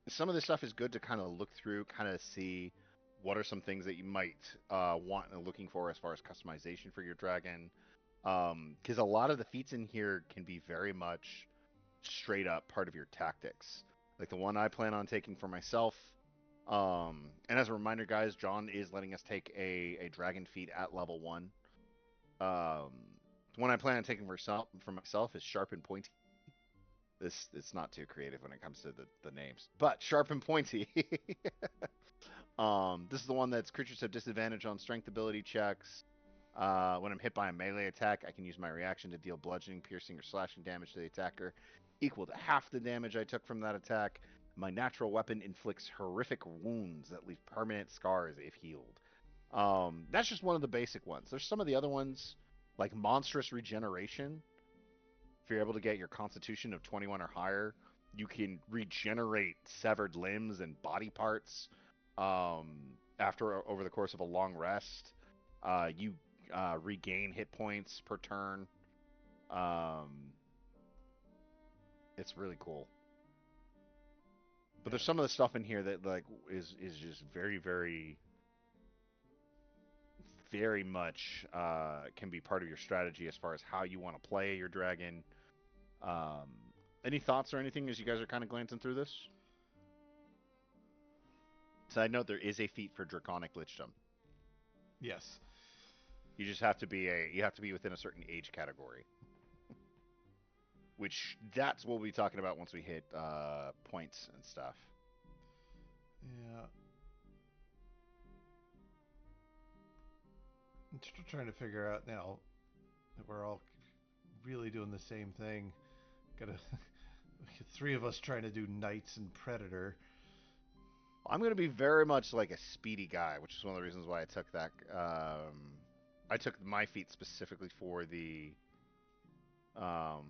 some of this stuff is good to kind of look through, kind of see what are some things that you might want and looking for as far as customization for your dragon. Because a lot of the feats in here can be very much straight up part of your tactics. Like the one I plan on taking for myself. And as a reminder, guys, John is letting us take a dragon feat at level 1. Um, the one I plan on taking for myself is sharp and pointy. This it's not too creative when it comes to the names, but sharp and pointy. This is the one that's creatures have disadvantage on strength ability checks. When I'm hit by a melee attack, I can use my reaction to deal bludgeoning, piercing, or slashing damage to the attacker, equal to half the damage I took from that attack. My natural weapon inflicts horrific wounds that leave permanent scars if healed. That's just one of the basic ones. There's some of the other ones, like monstrous regeneration. If you're able to get your constitution of 21 or higher, you can regenerate severed limbs and body parts after over the course of a long rest. You regain hit points per turn. Um, it's really cool. But there's some of the stuff in here that like is just very much can be part of your strategy as far as how you want to play your dragon. Um, any thoughts or anything as you guys are kind of glancing through this? Side note: there is a feat for Draconic Lichdom. Yes. You just have to be within a certain age category. Which that's what we'll be talking about once we hit points and stuff. Yeah. I'm still trying to figure out now that we're all really doing the same thing. Gotta three of us trying to do Knights and Predator. I'm going to be very much like a speedy guy, which is one of the reasons why I took that. I took my feat specifically for um,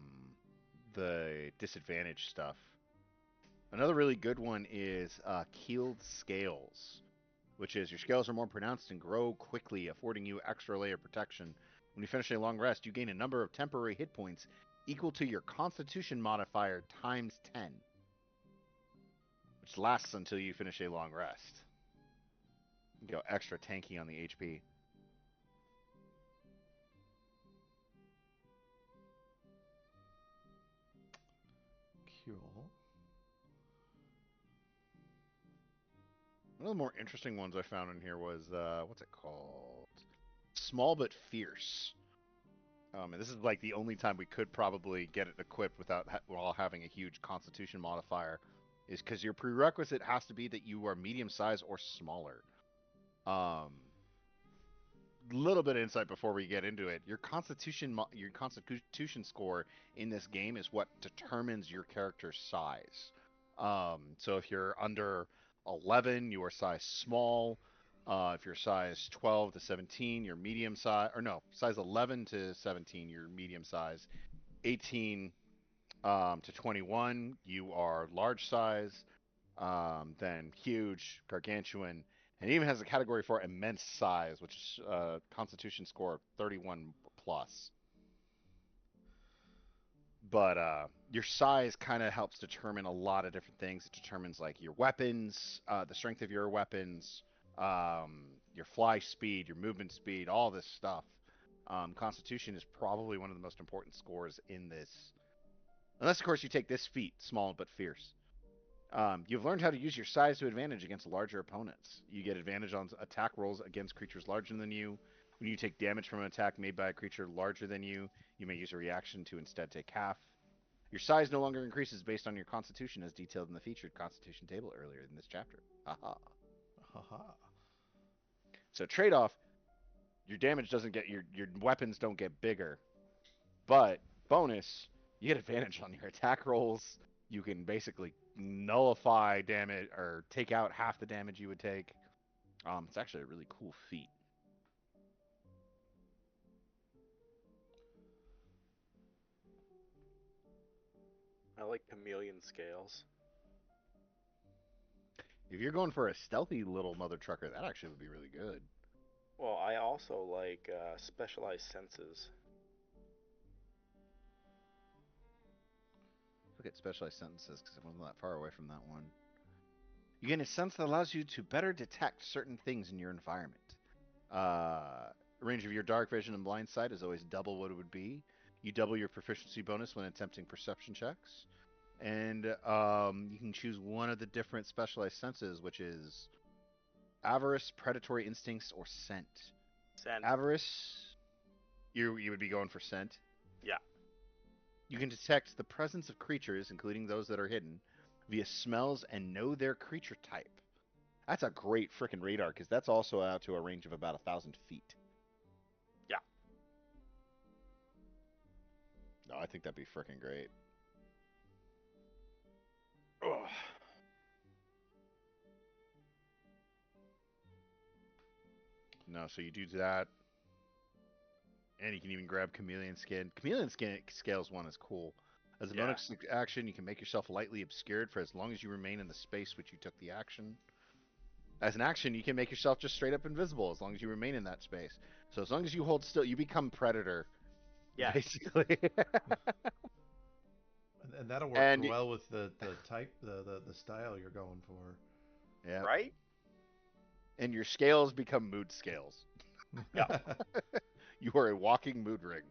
the disadvantage stuff. Another really good one is keeled scales, which is your scales are more pronounced and grow quickly, affording you extra layer protection. When you finish a long rest, you gain a number of temporary hit points equal to your Constitution modifier times 10, which lasts until you finish a long rest. Go extra tanky on the HP. Cool. One of the more interesting ones I found in here was what's it called? Small but fierce. And this is like the only time we could probably get it equipped without while having a huge Constitution modifier, is because your prerequisite has to be that you are medium size or smaller. Little bit of insight before we get into it. Your Constitution score in this game is what determines your character's size. So if you're under 11, you are size small. If you're size 12 to 17, you're medium size. Or no, size 11 to 17, you're medium size. 18 to 21, you are large size. Then huge, gargantuan, and it even has a category for immense size, which is Constitution score of 31 plus. But your size kind of helps determine a lot of different things. It determines like your weapons, the strength of your weapons, your fly speed, your movement speed, all this stuff. Constitution is probably one of the most important scores in this, unless of course you take this feat, small but fierce. You've learned how to use your size to advantage against larger opponents. You get advantage on attack rolls against creatures larger than you. When you take damage from an attack made by a creature larger than you may use a reaction to instead take half. Your size no longer increases based on your constitution as detailed in the featured constitution table earlier in this chapter. Haha. Haha. So trade-off, your damage doesn't get your weapons don't get bigger, but bonus, you get advantage on your attack rolls. You can basically nullify damage or take out half the damage you would take. It's actually a really cool feat. I like chameleon scales. If you're going for a stealthy little mother trucker, that actually would be really good. Well, I also like specialized senses. Look at specialized sentences because I wasn't that far away from that one. You gain a sense that allows you to better detect certain things in your environment. Range of your dark vision and blind sight is always double what it would be. You double your proficiency bonus when attempting perception checks. And you can choose one of the different specialized senses, which is avarice, predatory instincts, or scent. Scent. Avarice, you would be going for scent. Yeah. You can detect the presence of creatures, including those that are hidden, via smells and know their creature type. That's a great freaking radar because that's also out to a range of about 1,000 feet. Yeah. No, I think that'd be freaking great. Ugh. No, so you do that, and you can even grab Chameleon Skin. Chameleon Skin Scales one is cool. As a bonus action, you can make yourself lightly obscured for as long as you remain in the space which you took the action. As an action, you can make yourself just straight up invisible as long as you remain in that space. So as long as you hold still, you become Predator, Yeah. basically. And that'll work And well with the type, the style you're going for. yeah, Right? and your scales become mood scales. Yeah. You are a walking mood ring.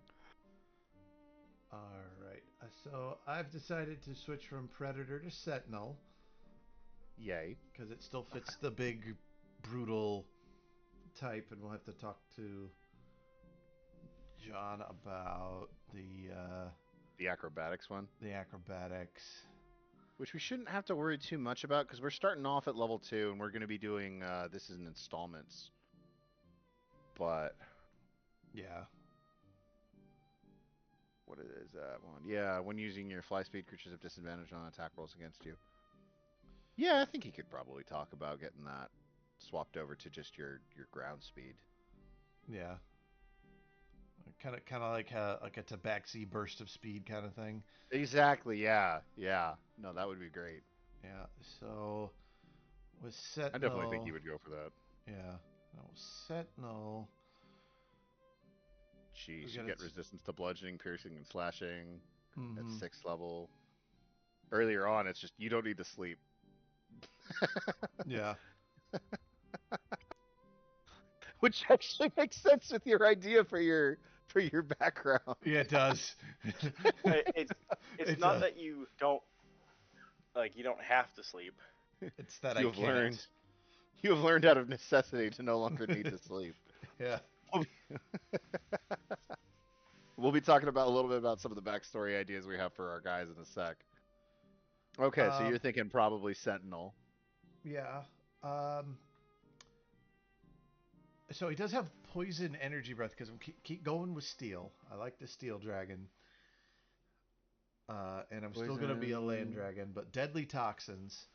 All right. So I've decided to switch from Predator to Sentinel Yay. because it still fits the big, brutal type, and we'll have to talk to John about The acrobatics one, the acrobatics. which we shouldn't have to worry too much about because we're starting off at level 2 and we're going to be doing this in installments. But Yeah. what is that one? Yeah, when using your fly speed, creatures have disadvantage on attack rolls against you. Yeah, I think he could probably talk about getting that swapped over to just your ground speed. Yeah. Kind of like a tabaxi burst of speed kind of thing. Exactly. Yeah. Yeah. No, that would be great. Yeah. So with I definitely think Sentinel, he would go for that. yeah. No, Sentinel. Jeez, you get resistance to bludgeoning, piercing, and slashing at Mm-hmm. 6th level. Earlier on, it's just you don't need to sleep. Yeah. which actually makes sense with your idea for your background. Yeah, it does. It's It's not a. that you don't like you don't have to sleep. It's that I You have can't. learned you have learned out of necessity to no longer need to sleep. Yeah. We'll be talking about a little bit about some of the backstory ideas we have for our guys in a sec. Okay, so you're Um. thinking probably Sentinel. Yeah. Um. So he does have poison energy breath because I'm keep going with steel. I like the steel dragon. And I'm still gonna be a land Poison. dragon, but deadly toxins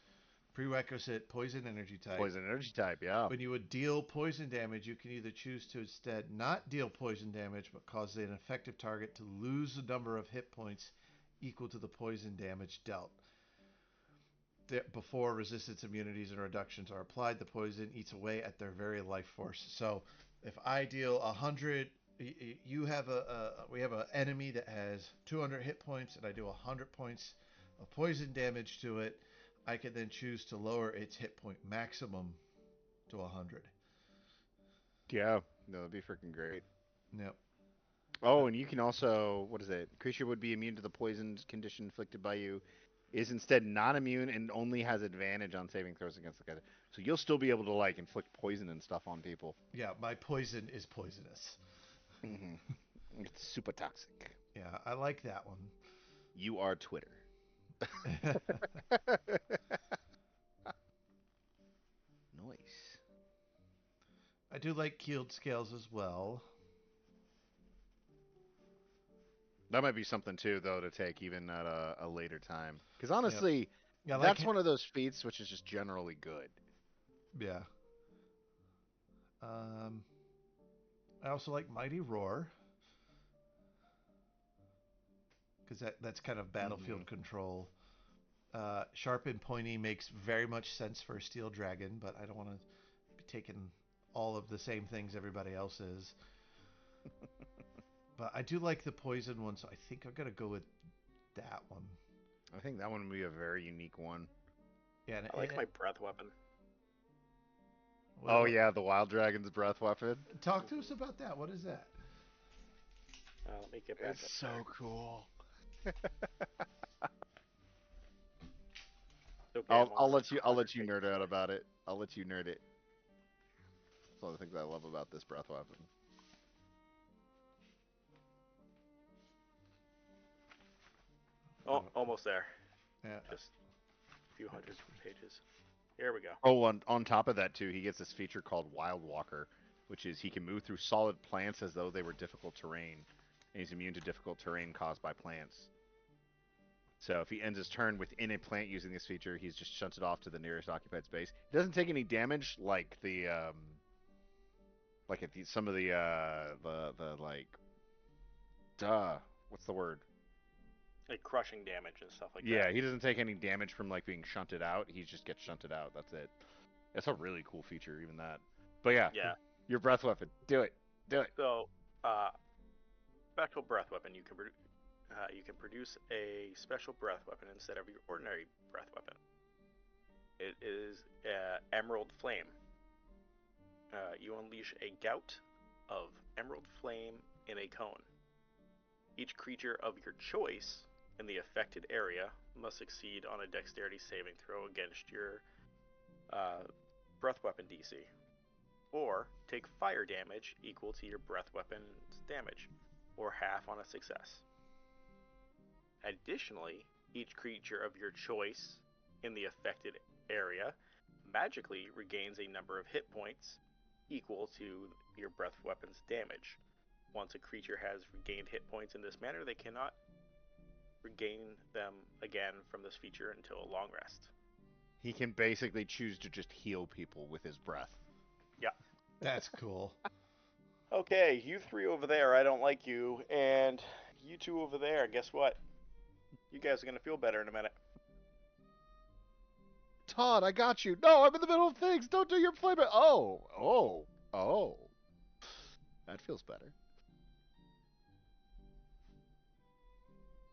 prerequisite poison energy type. Poison energy type, yeah. When you would deal poison damage, you can either choose to instead not deal poison damage, but cause an effective target to lose the number of hit points equal to the poison damage dealt. Before resistance immunities and reductions are applied, the poison eats away at their very life force. So if I deal 100, you have we have an enemy that has 200 hit points, and I do 100 points of poison damage to it. I can then choose to lower its hit point maximum to 100. Yeah, no, that'd be freaking great. Yep. Uh, Oh, and you can also, what is it? Creature would be immune to the poison condition inflicted by you, is instead non-immune and only has advantage on saving throws against the guy. So you'll still be able to like inflict poison and stuff on people. yeah, my poison is poisonous. Hmm. It's super toxic. Yeah, I like that one. You are Twitter. Nice. I do like keeled scales as well. That might be something too, though, to take even at a later time. Because Yep. honestly, Yeah, I like that's one of those feats which is just generally good. yeah. Um, I also like Mighty Roar because that's kind of Hmm. battlefield control. Sharp and pointy makes very much sense for a steel dragon, but I don't want to be taking all of the same things everybody else is. But I do like the poison one, so I think I'm gonna go with that one. I think that one would be a very unique one. Yeah, I like my breath weapon. Oh yeah, the Wild Dragon's breath weapon. talk to us about that. What is that? Let me get back It's up there. so cool. It's okay, I'm I'll almost like let you I'll 100 let you pages nerd out away. about it. I'll let you nerd it. That's one of the things I love about this breath weapon. Oh, almost there. Yeah, Just a few I hundred just pages. Here we go. Oh, on top of that too, he gets this feature called Wild Walker, which is he can move through solid plants as though they were difficult terrain, and he's immune to difficult terrain caused by plants. So if he ends his turn within a plant using this feature, he's just shunted off to the nearest occupied space. He doesn't take any damage like at some of the like what's the word? Like crushing damage and stuff like Yeah, that. he doesn't take any damage from like being shunted out. He just gets shunted out. That's it. That's a really cool feature, even that. But yeah, Yeah. your breath weapon. Do it. Do it. So, special breath weapon. You can produce a special breath weapon instead of your ordinary breath weapon. It is Emerald Flame. You unleash a gout of Emerald Flame in a cone. Each creature of your choice in the affected area must succeed on a dexterity saving throw against your uh, breath weapon DC, or take fire damage equal to your breath weapon's damage, or half on a success. Additionally, each creature of your choice in the affected area magically regains a number of hit points equal to your breath weapon's damage. Once a creature has regained hit points in this manner, they cannot regain them again from this feature until a long rest. He can basically choose to just heal people with his breath. Yeah. that's cool. Okay, you three over there, I don't like you, and you two over there, guess what? You guys are gonna feel better in a minute. Todd, I got you. No, I'm in the middle of things. Don't do your playback. Oh. That feels better.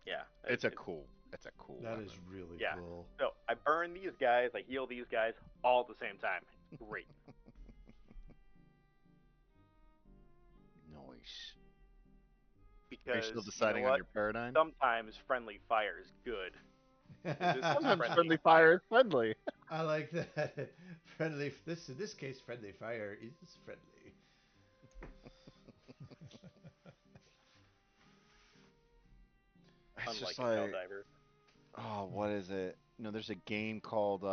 Yeah, It's a cool That is weapon. really yeah. cool. So I burn these guys, I heal these guys all at the same time. Great. Are you still because you know deciding on what? your paradigm? Sometimes friendly fire is good, and this is Sometimes friendly friendly fire is fire. friendly. I like that. Friendly. This in this case, friendly fire is friendly. It's just Unlike a like, Helldiver. oh, what is it? There's a game called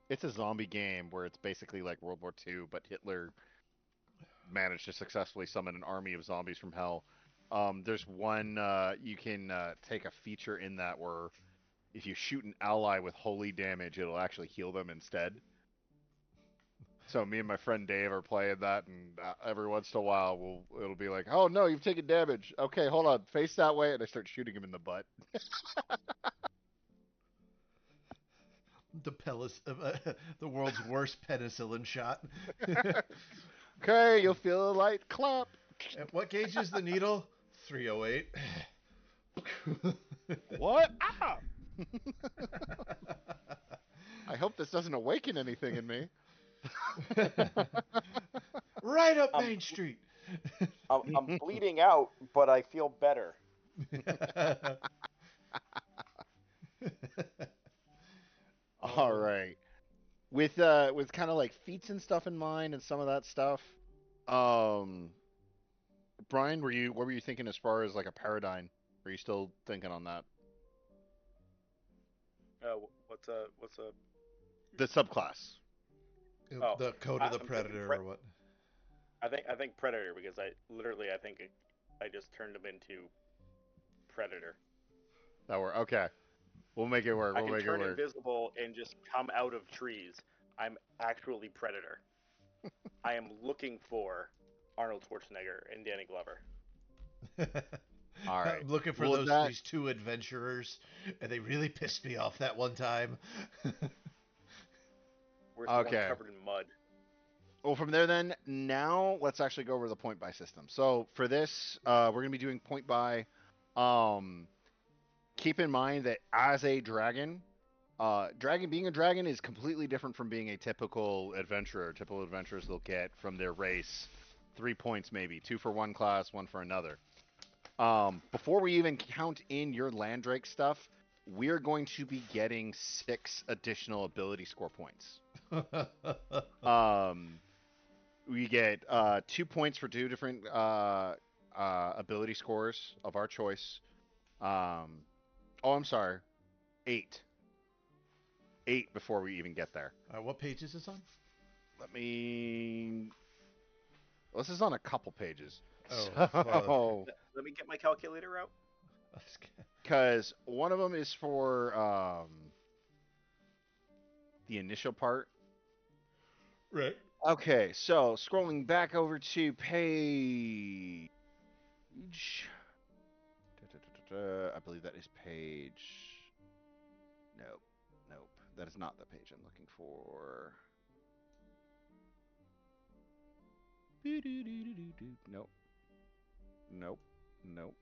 it's a zombie game where it's basically like World War II, but Hitler managed to successfully summon an army of zombies from hell. There's one you can take a feature in that where if you shoot an ally with holy damage, it'll actually heal them instead. So me and my friend Dave are playing that, and every once in a while, it'll be like, "Oh no, you've taken damage. Okay, hold on, face that way," and I start shooting him in the butt. The the world's worst penicillin shot. Okay, you'll feel a light clap. At what gauge is the needle? 308. What? Ah! I hope this doesn't awaken anything in me. Right up I'm Main Street. I'm bleeding out, but I feel better. All right. With kind of like feats and stuff in mind and some of that stuff. Um, Brian, what were you thinking as far as like a paradigm? Are you still thinking on that? What's a? The subclass. Oh, The code of the I'm thinking predator or what? I think Predator because I think I just turned him into Predator. That work. Okay. We'll make it work. I We'll can make it turn work. invisible and just come out of trees. I'm actually Predator. I am looking for Arnold Schwarzenegger and Danny Glover. All right. I'm looking for Well, that these two adventurers, and they really pissed me off that one time. Where's the one okay. covered in mud? Well, from there then, now let's actually go over the point buy system. So for this, we're gonna be doing point buy. Um, Keep in mind that as a dragon, being a dragon is completely different from being a typical adventurer. Typical adventurers they'll get from their race 3 points maybe, two for one class, one for another. Before we even count in your Landrake stuff, we're going to be getting 6 additional ability score points. Um, we get 2 points for 2 different ability scores of our choice. Um, oh, I'm sorry, 8. 8 before we even get there. What page is this on? Let me. Well, this is on a couple pages. Oh, So, Let me get my calculator out. because one of them is for the initial part. right. Okay, so scrolling back over to page. I believe that is page. Nope, nope. That is not the page I'm looking for. Nope, nope, nope.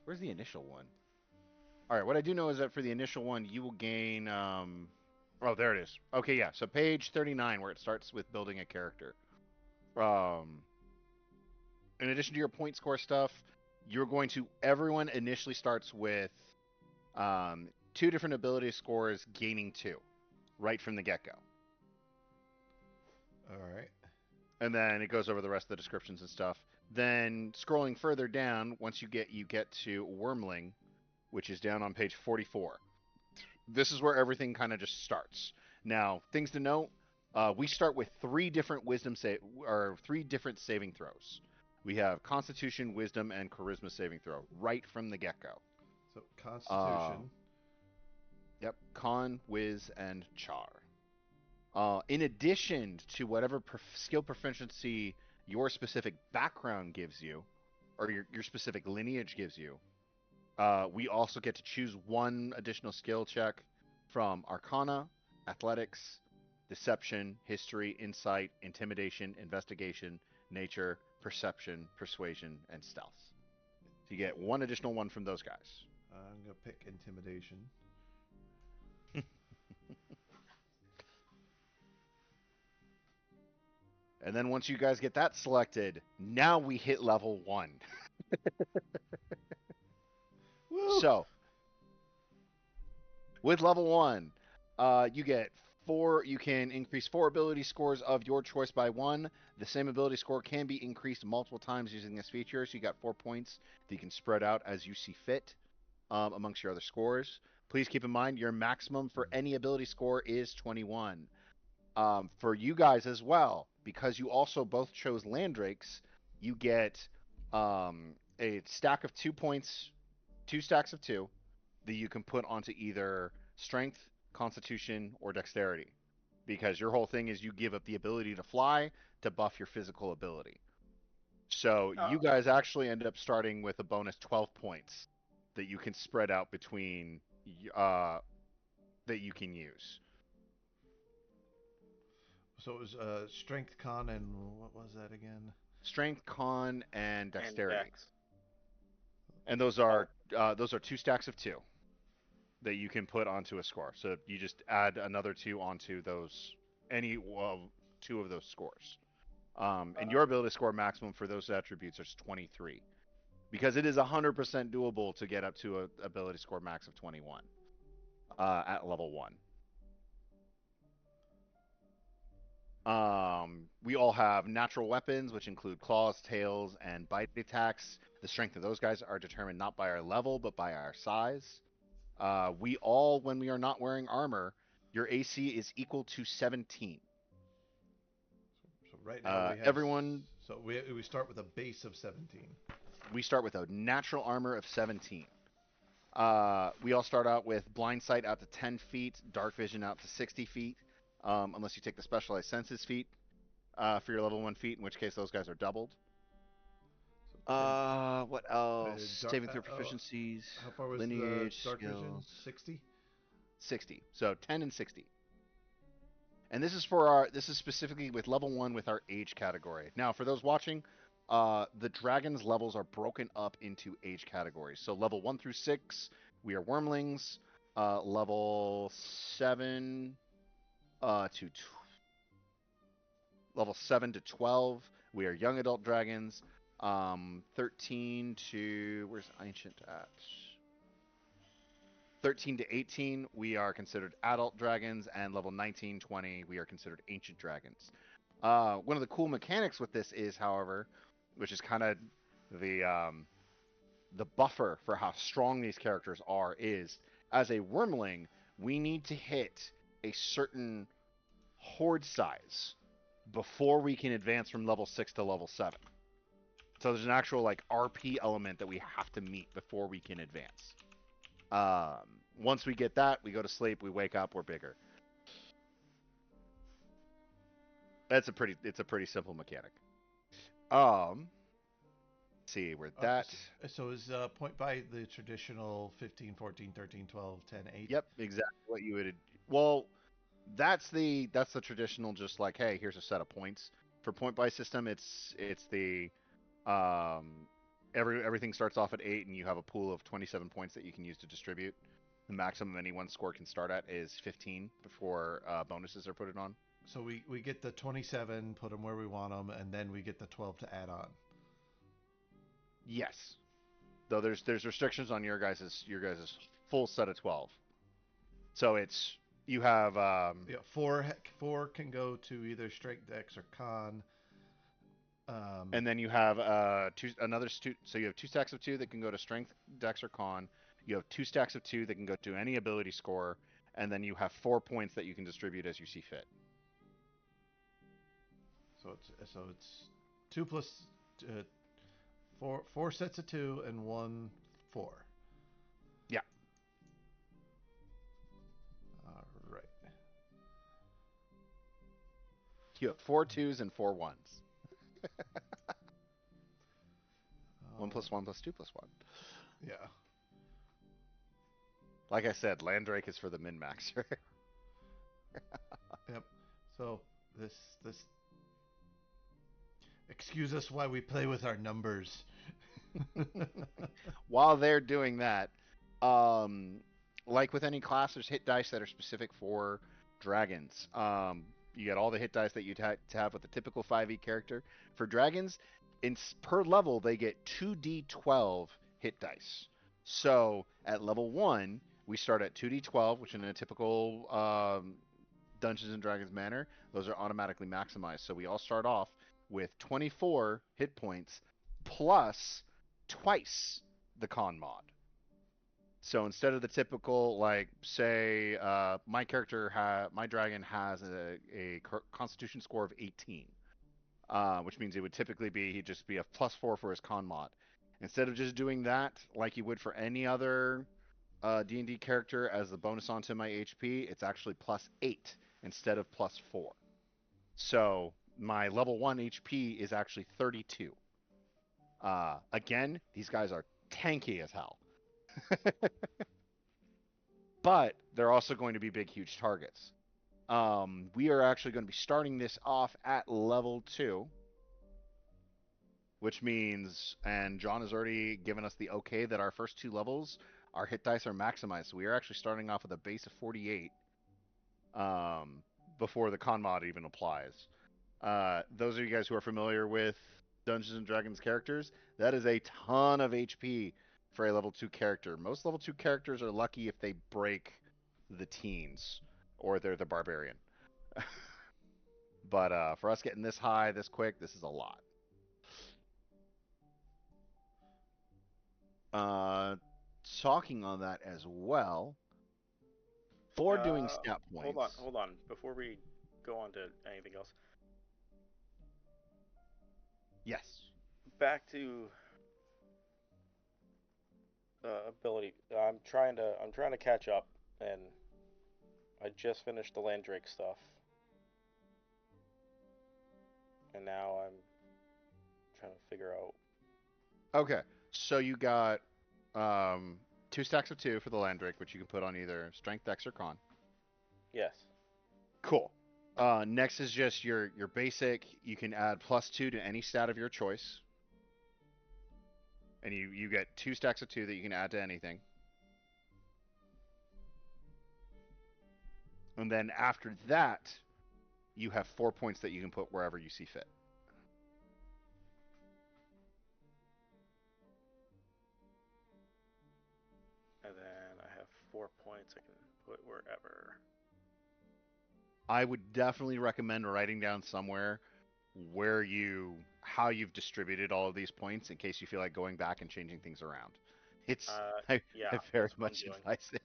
Where's the initial one? All right, what I do know is that for the initial one, you will gain. Oh, there it is. Okay, yeah. So page 39, where it starts with building a character. Um, in addition to your point score stuff, you're going to. Everyone initially starts with 2 different ability scores, gaining 2, right from the get go. All right. And then it goes over the rest of the descriptions and stuff. Then scrolling further down, once you get to Wormling, which is down on page 44. This is where everything kind of just starts. Now, things to note: we start with 3 different or 3 different saving throws. We have Constitution, Wisdom, and Charisma saving throw right from the get go. So Constitution. Yep, Con, Wiz, and Char. In addition to whatever skill proficiency your specific background gives you, or your specific lineage gives you, we also get to choose 1 additional skill check from Arcana, Athletics, Deception, History, Insight, Intimidation, Investigation, Nature, Perception, Persuasion, and Stealth. So you get 1 additional one from those guys. I'm gonna pick Intimidation. And then once you guys get that selected, now we hit level 1. Woo! So, with level 1, you get 4, you can increase 4 ability scores of your choice by 1. The same ability score can be increased multiple times using this feature, so you got 4 points that you can spread out as you see fit amongst your other scores. Please keep in mind your maximum for any ability score is 21. For you guys as well, because you also both chose Landrakes, you get a stack of 2 points, 2 stacks of 2 that you can put onto either Strength, Constitution, or Dexterity. Because your whole thing is you give up the ability to fly to buff your physical ability. So Oh, you guys actually end up starting with a bonus 12 points that you can spread out between that you can use. So it was strength, con, and what was that again? Strength, con, and and dexterity. Dex. And those are 2 stacks of 2 that you can put onto a score. So you just add another 2 onto those any 2 of those scores. And your ability score maximum for those attributes is 23, because it is 100% doable to get up to a ability score max of 21 at level 1. We all have natural weapons, which include claws, tails, and bite attacks. The strength of those guys are determined not by our level, but by our size. We all, when we are not wearing armor, your AC is equal to 17. So right now we have. Everyone, So we start with a base of 17. we start with a natural armor of 17. We all start out with blind sight out to 10 feet, dark vision out to 60 feet, unless you take the specialized senses feat for your level 1 feat, in which case those guys are doubled. So 10, What else? dark, Saving throw proficiencies, how far was the lineage, dark vision? skills. 60. 60. So 10 and 60. And this is for our. This is specifically with level 1 with our age category. Now, for those watching, the dragon's levels are broken up into age categories. So level 1 through 6, we are wormlings. Level 7 to level 7 to 12, we are young adult dragons. 13 to where's ancient at? 13 to 18, we are considered adult dragons, and level 19, 20, we are considered ancient dragons. One of the cool mechanics with this is, however, which is kind of the buffer for how strong these characters are, is as a wormling, we need to hit a certain horde size before we can advance from level 6 to level 7. So there's an actual like RP element that we have to meet before we can advance. Once we get that, we go to sleep, we wake up, we're bigger. It's a pretty simple mechanic. See, we're that. So is point by the traditional 15, 14, 13, 12, 10, 8? Yep, exactly what you would. Well, that's the traditional. Just like, hey, here's a set of points. For point buy system, it's the everything starts off at 8, and you have a pool of 27 points that you can use to distribute. The maximum any one score can start at is 15 before bonuses are put on. So we get the 27, put them where we want them, and then we get the 12 to add on. Yes, though there's restrictions on your guys' full set of 12. So it's you have Yeah, four can go to either strength, dex, or con. And then you have so you have 2 stacks of 2 that can go to strength, dex, or con. You have 2 stacks of 2 that can go to any ability score, and then you have 4 points that you can distribute as you see fit. So it's 2 plus 4 sets of 2 and 1 4. Yeah. All right. You have 4 2s and 4 1s. 1 plus 1 plus 2 plus 1. Yeah. Like I said, Landrake is for the min maxer. Yep. So this excuse us why we play with our numbers. While they're doing that, like with any class, there's hit dice that are specific for dragons. you get all the hit dice that you'd to have with a typical 5e character. For dragons, per level they get 2d12 hit dice. So at level 1, we start at 2d12, which in a typical Dungeons and Dragons manner, those are automatically maximized. So we all start off with 24 hit points plus twice the con mod. So instead of the typical, like, say, my dragon has a Constitution score of 18, which means it would typically be he'd just be a +4 for his con mod. Instead of just doing that like you would for any other D&D character as the bonus onto my HP, it's actually +8 instead of +4. So my level 1 HP is actually 32. Again, these guys are tanky as hell. But they're also going to be big, huge targets. We are actually going to be starting this off at level 2, which means, and John has already given us the okay that our first 2 levels, our hit dice are maximized. So we are actually starting off with a base of 48 before the con mod even applies. Those of you guys who are familiar with Dungeons and Dragons characters, that is a ton of HP for a level 2 character. Most level 2 characters are lucky if they break the teens or they're the barbarian. But for us getting this high this quick, this is a lot. Talking on that as well, for doing stat points. Hold on. Before we go on to anything else, Yes. back to ability. I'm trying to catch up, and I just finished the Landrake stuff, and now I'm trying to figure out. Okay. So you got 2 stacks of 2 for the Landrake, which you can put on either Strength, Dex, or Con. Yes. Cool. Next is just your basic. You can add +2 to any stat of your choice. And you get 2 stacks of 2 that you can add to anything. And then after that, you have 4 points that you can put wherever you see fit. And then I have 4 points I can put wherever. I would definitely recommend writing down somewhere how you've distributed all of these points in case you feel like going back and changing things around. It's Yeah, I very that's what I'm much doing. advise it.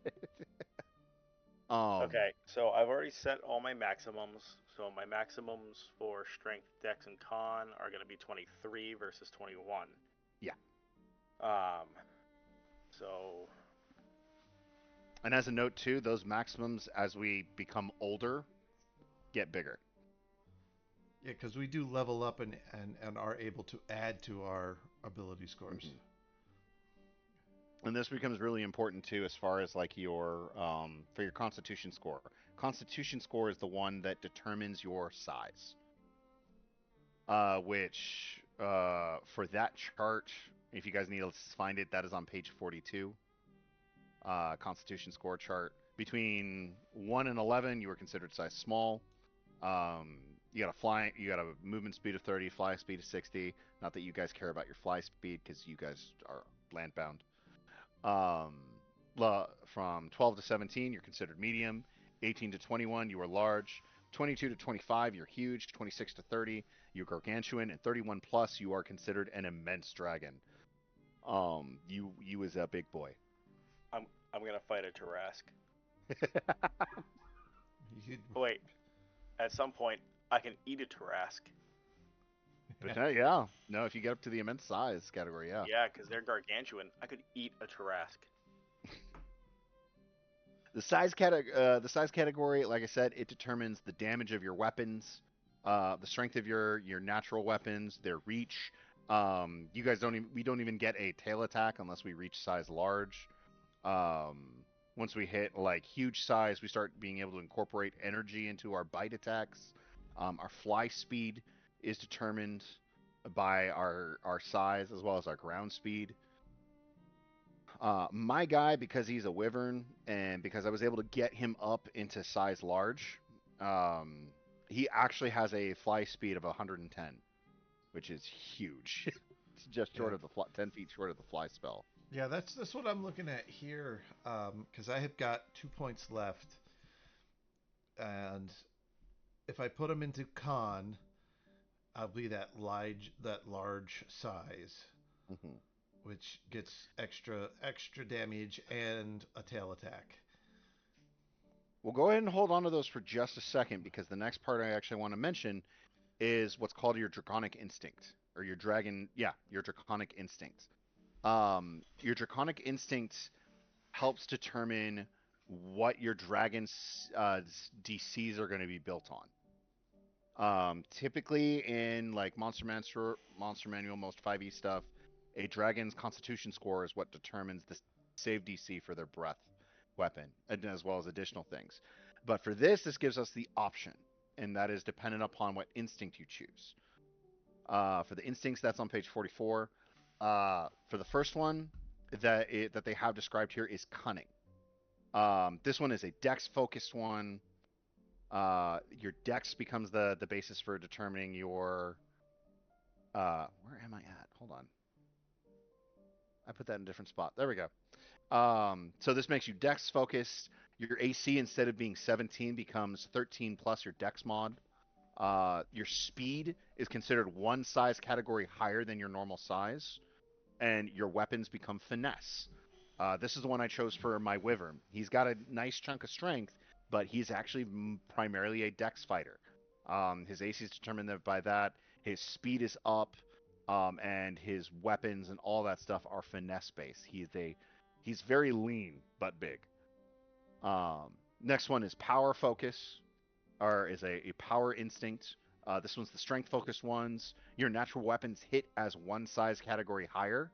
Okay, so I've already set all my maximums. So my maximums for strength, dex, and con are going to be 23 versus 21. Yeah. So. And as a note too, those maximums as we become older get bigger. Yeah, because we do level up and are able to add to our ability scores. Mm-hmm. And this becomes really important too, as far as like your for your Constitution score. Constitution score is the one that determines your size. Which for that chart, if you guys need to find it, that is on page 42. Constitution score chart. Between 1 and 11, you were considered size small. You got a movement speed of 30, fly speed of 60. Not that you guys care about your fly speed because you guys are landbound. From 12 to 17, you're considered medium. 18 to 21, you are large. 22 to 25, you're huge. 26 to 30, you're gargantuan. And 31 plus, you are considered an immense dragon. You is a big boy. I'm gonna fight a Tarask. You, Oh, wait, at some point I can eat a Tarask. But yeah, no, if you get up to the immense size category, yeah. Yeah, because they're gargantuan. I could eat a Tarask. The size category, like I said, it determines the damage of your weapons, the strength of your natural weapons, their reach. You guys we don't even get a tail attack unless we reach size large. Once we hit like huge size, we start being able to incorporate energy into our bite attacks. Our fly speed is determined by our size as well as our ground speed. My guy, because he's a wyvern and because I was able to get him up into size large, He actually has a fly speed of 110, which is huge. It's just Yeah. short of the 10 feet short of the fly spell. Yeah, that's what I'm looking at here. Because I have got 2 points left, and if I put them into con, I'll be that large size, Hmm. which gets extra damage and a tail attack. We'll go ahead and hold on to those for just a second because the next part I actually want to mention is what's called your draconic instinct or your dragon, yeah, your draconic instinct. Your draconic instinct helps determine what your dragon's DCs are going to be built on. Typically in like Monster Manual, most 5e stuff, a dragon's Constitution score is what determines the save DC for their breath weapon, and as well as additional things. But for this gives us the option, and that is dependent upon what instinct you choose. For the instincts, that's on page 44. For the first one that they have described here is cunning. This one is a dex focused one. Your dex becomes the basis for determining your where am I at? Hold on. I put that in a different spot. There we go. So this makes you dex focused. Your AC instead of being 17 becomes 13 plus your dex mod. Your speed is considered one size category higher than your normal size, and your weapons become finesse. This is the one I chose for my wyvern. He's got a nice chunk of strength, but he's actually primarily a dex fighter. His AC is determined by that. His speed is up, and his weapons and all that stuff are finesse based. He's very lean but big. Next one is power focus, or is a power instinct. This one's the strength focused ones. Your natural weapons hit as one size category higher,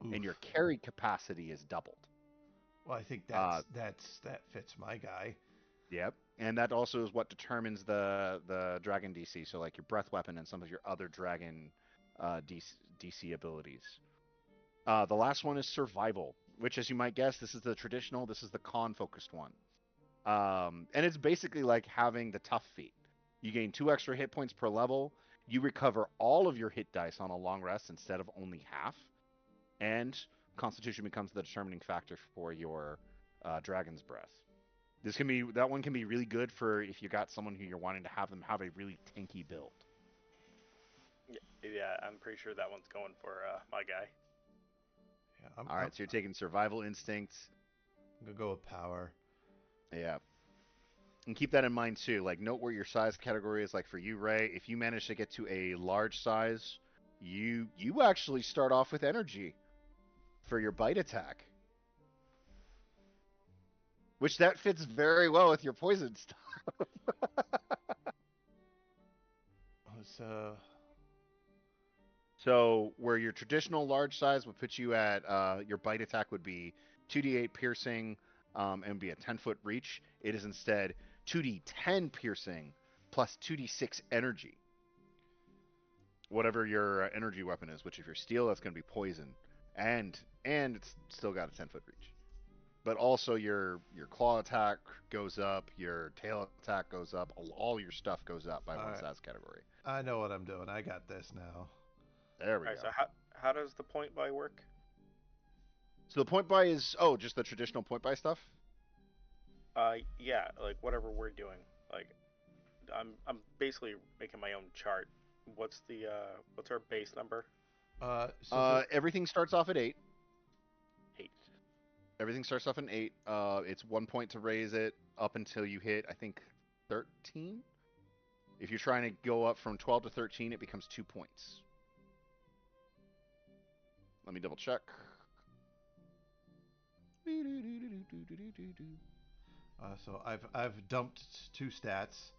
and your Oof. carry capacity is doubled. Well, I think Uh, that fits my guy. yep, and that also is what determines the dragon DC. So like your breath weapon and some of your other dragon DC abilities. The last one is survival, which, as you might guess, this is the traditional. This is the con focused one. And it's basically like having the tough feat. You gain 2 extra hit points per level. You recover all of your hit dice on a long rest instead of only half, and Constitution becomes the determining factor for your Dragon's Breath. That one can be really good for if you got someone who you're wanting to have them have a really tanky build. Yeah, I'm pretty sure that one's going for my guy. Yeah, All right, so you're taking Survival Instincts. I'm gonna go with power. Yeah, and keep that in mind too. Like, note where your size category is. Like for you, Ray, if you manage to get to a large size, you actually start off with energy for your bite attack, which that fits very well with your poison stuff. So So where your traditional large size would put you at, your bite attack would be 2d8 piercing, and be a 10-foot reach. It is instead 2d10 piercing plus 2d6 energy, whatever your energy weapon is. Which if you're steel, that's going to be poison, and it's still got a 10-foot reach. But also your claw attack goes up, your tail attack goes up, all your stuff goes up by all one right, size category. I know what I'm doing. I got this now. There we All right, go. so how does the point buy work? So the point buy is just the traditional point buy stuff. Yeah, like whatever we're doing. Like I'm basically making my own chart. What's our base number? So for Everything starts off at 8. 8. Everything starts off at 8. It's 1 point to raise it up until you hit, I think, 13. If you're trying to go up from 12 to 13, it becomes 2 points. Let me double check. so I've dumped 2 stats.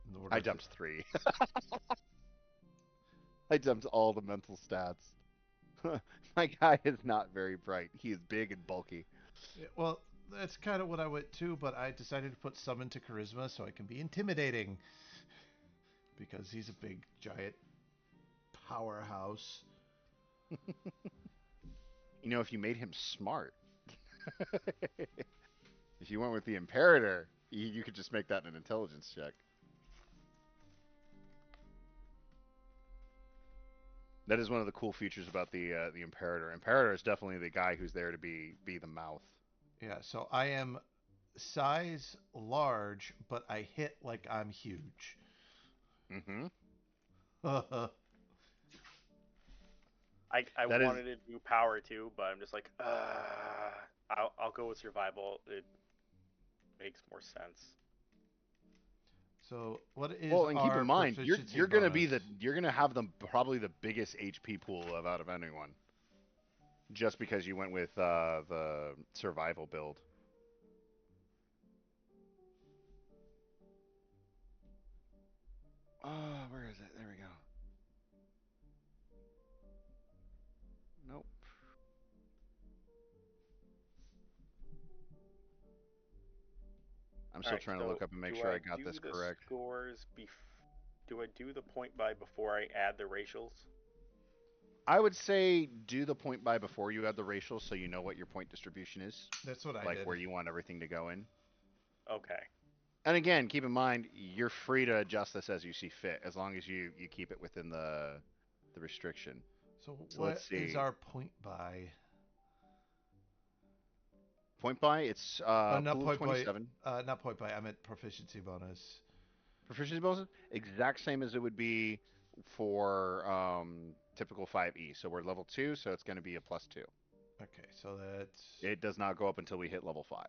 In order I to, dumped 3. I dumped all the mental stats. My guy is not very bright. He is big and bulky. Yeah, well, that's kind of what I went to, but I decided to put summon to charisma so I can be intimidating because he's a big giant powerhouse. You know, if you made him smart, if you went with the Imperator, You could just make that an intelligence check. That is one of the cool features about the Imperator. Imperator is definitely the guy who's there to be the mouth. Yeah, so I am size large, but I hit like I'm huge. Mm-hmm. I That is wanted to do power too, but I'm just like, I'll go with survival. It makes more sense. So what is well, and keep in our mind, proficiency you're gonna be bonus? the you're gonna have the probably the biggest HP pool of out of anyone, just because you went with the survival build. Oh, where is it? There we go. Nope. I'm All still right, trying to so look up and make do sure I I got this do the correct. scores do I do the point by before I add the racials? I would say do the point by before you add the racial so you know what your point distribution is, That's what I like did. where you want everything to go in. Okay. And again, keep in mind you're free to adjust this as you see fit, as long as you keep it within the restriction. So So let's what is see. our point by? Point by it's Not pool of point by. 27. Not point by. I meant proficiency bonus. Proficiency bonus exact same as it would be for typical 5e. So we're level 2, so it's going to be a +2. Okay, so that's It does not go up until we hit level 5.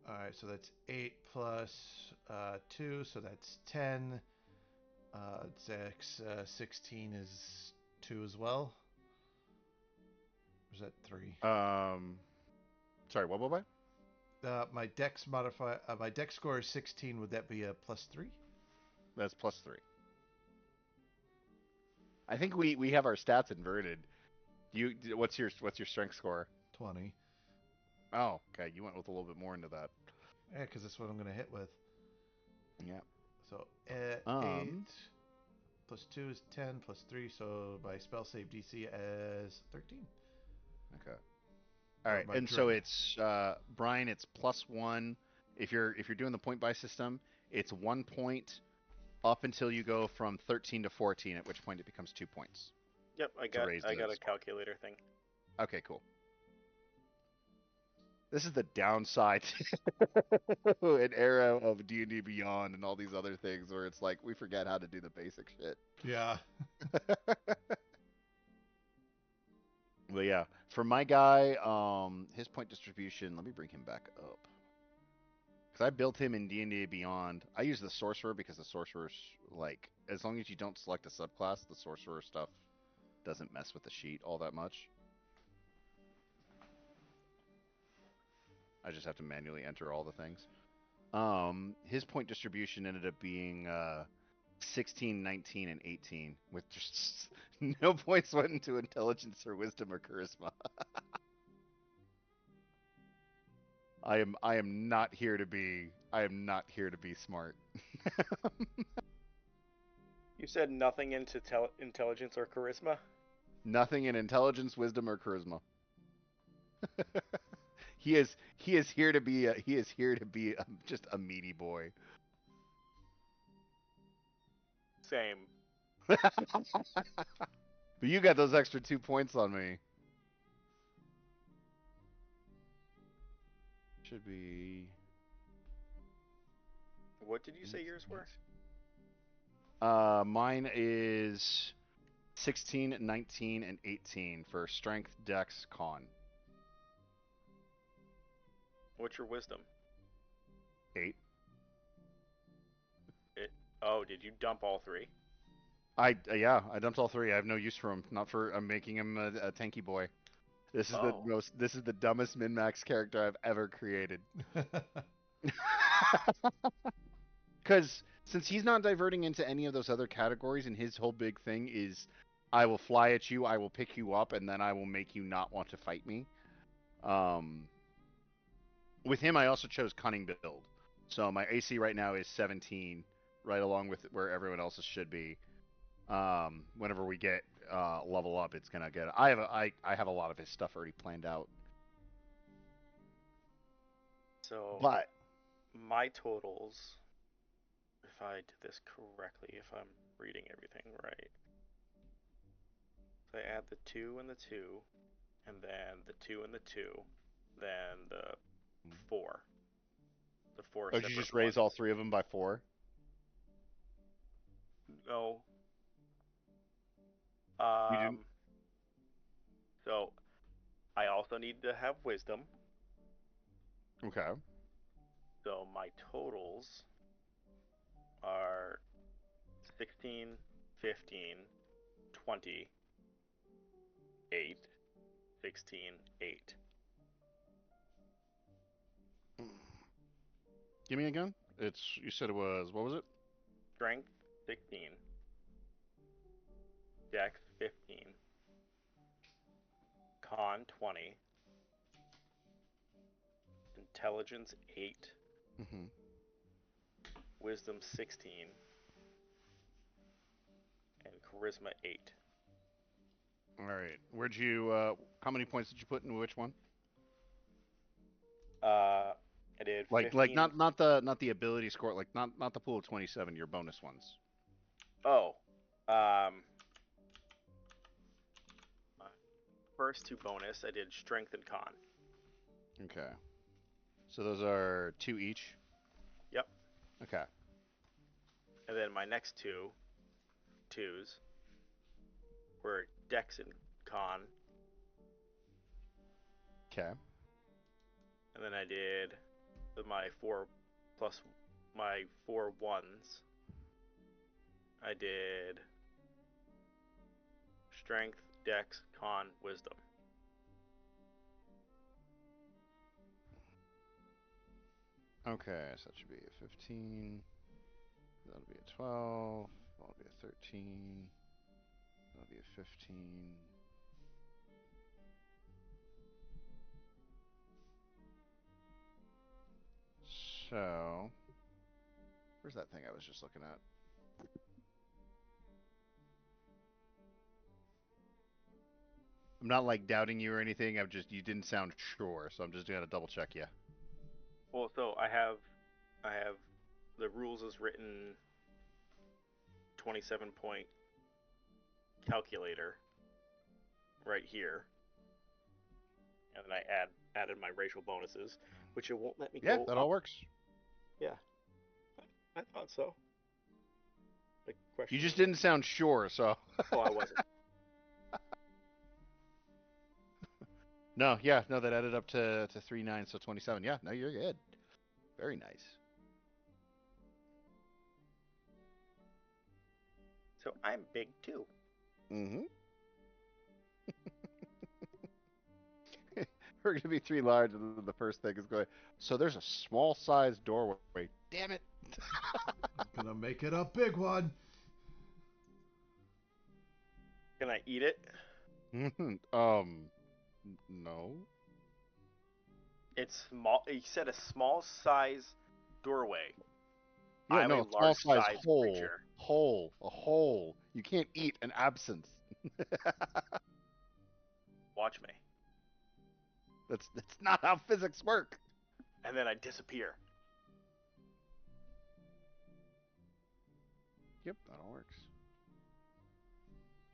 all right. So that's 8 plus 2, so that's 10. Dex 16 is 2 as well. Or is that 3? Sorry, what? My Dex modify. My Dex score is 16. Would that be a +3? That's +3. I think we have our stats inverted. What's your strength score? 20. Oh, okay. You went with a little bit more into that. Yeah, because that's what I'm gonna hit with. Yeah. So 8 Um. plus 2 is 10 plus 3. So my spell save DC as 13. Okay. All Or right. my And so dra- it's Brian. It's +1. If you're doing the point buy system, it's 1 point up until you go from 13 to 14, at which point it becomes 2 points Yep, to raise I the got a score. calculator thing. Okay, cool. This is the downside to an era of D&D Beyond and all these other things where it's like we forget how to do the basic shit. Yeah. But yeah, for my guy, his point distribution. Let me bring him back up because I built him in D&D Beyond. I use the sorcerer because the sorcerer's like as long as you don't select a subclass, the sorcerer stuff doesn't mess with the sheet all that much. I just have to manually enter all the things. His point distribution ended up being 16, 19, and 18, with just no points went into intelligence or wisdom or charisma. I am not here to be smart. You said nothing into intelligence or charisma? Nothing in intelligence, wisdom, or charisma. He is here to be just a meaty boy. Same. But you got those extra 2 points on me. Should be What did you say 8, yours were? 8. Mine is 16, 19, and 18 for strength, dex, con. What's your wisdom? 8. It. Oh, did you dump all three? Yeah, I dumped all 3. I have no use for him. Not for I'm making him a tanky boy. Oh. This is the dumbest min max character I've ever created. Because since he's not diverting into any of those other categories, and his whole big thing is, I will fly at you, I will pick you up, and then I will make you not want to fight me. Um, with him, I also chose cunning build, so my AC right now is 17, right along with where everyone else's should be. Whenever we get level up, it's gonna get. I have a lot of his stuff already planned out. So But my totals, if I did this correctly, if I'm reading everything right, so I add the 2 and the 2, and then the 2 and the 2, then the 4, the four oh, did you separate just raise all ones. three of them by four? No, You didn't. um, so I also need to have wisdom. Okay. So my totals are 16, 15, 20, 8, 16, 8. Give me again. It's you said it was what was it? Strength 16, Dex 15, Con 20, Intelligence 8, Hmm. Wisdom 16, and Charisma 8. All right. Where'd you? How many points did you put in which one? I did Like 15. not the ability score. Like not the pool of 27. Your bonus ones. Oh, um, my first two bonus, I did Strength and Con. Okay. So those are two each. Yep. Okay. And then my next two twos were Dex and Con. Okay. And then I did my four plus my four ones. I did Strength, Dex, Con, Wisdom. Okay. So that should be a 15. That'll be a 12. That'll be a 13. That'll be a 15. So where's that thing I was just looking at? I'm not like doubting you or anything. I'm just you didn't sound sure, so I'm just gonna double check you. Well, so I have the rules as written 27-point calculator right here, and then added my racial bonuses, which it won't let me Yeah, go that all up. works. Yeah, I thought so. Like You question just mark? didn't sound sure, so Oh, I wasn't. no, yeah, no, that added up to 3 9, so 27. Yeah, no, you're good. Very nice. So I'm big too. Mm-hmm. We're gonna be three large, and then the first thing is going. So there's a small sized doorway. Damn it. Gonna make it a big one. Can I eat it? No. It's small. You said a small size doorway. Yeah, I'm a no, a small large size size hole, creature. a hole. You can't eat an absence. Watch me. That's not how physics work. And then I disappear. Yep, that all works.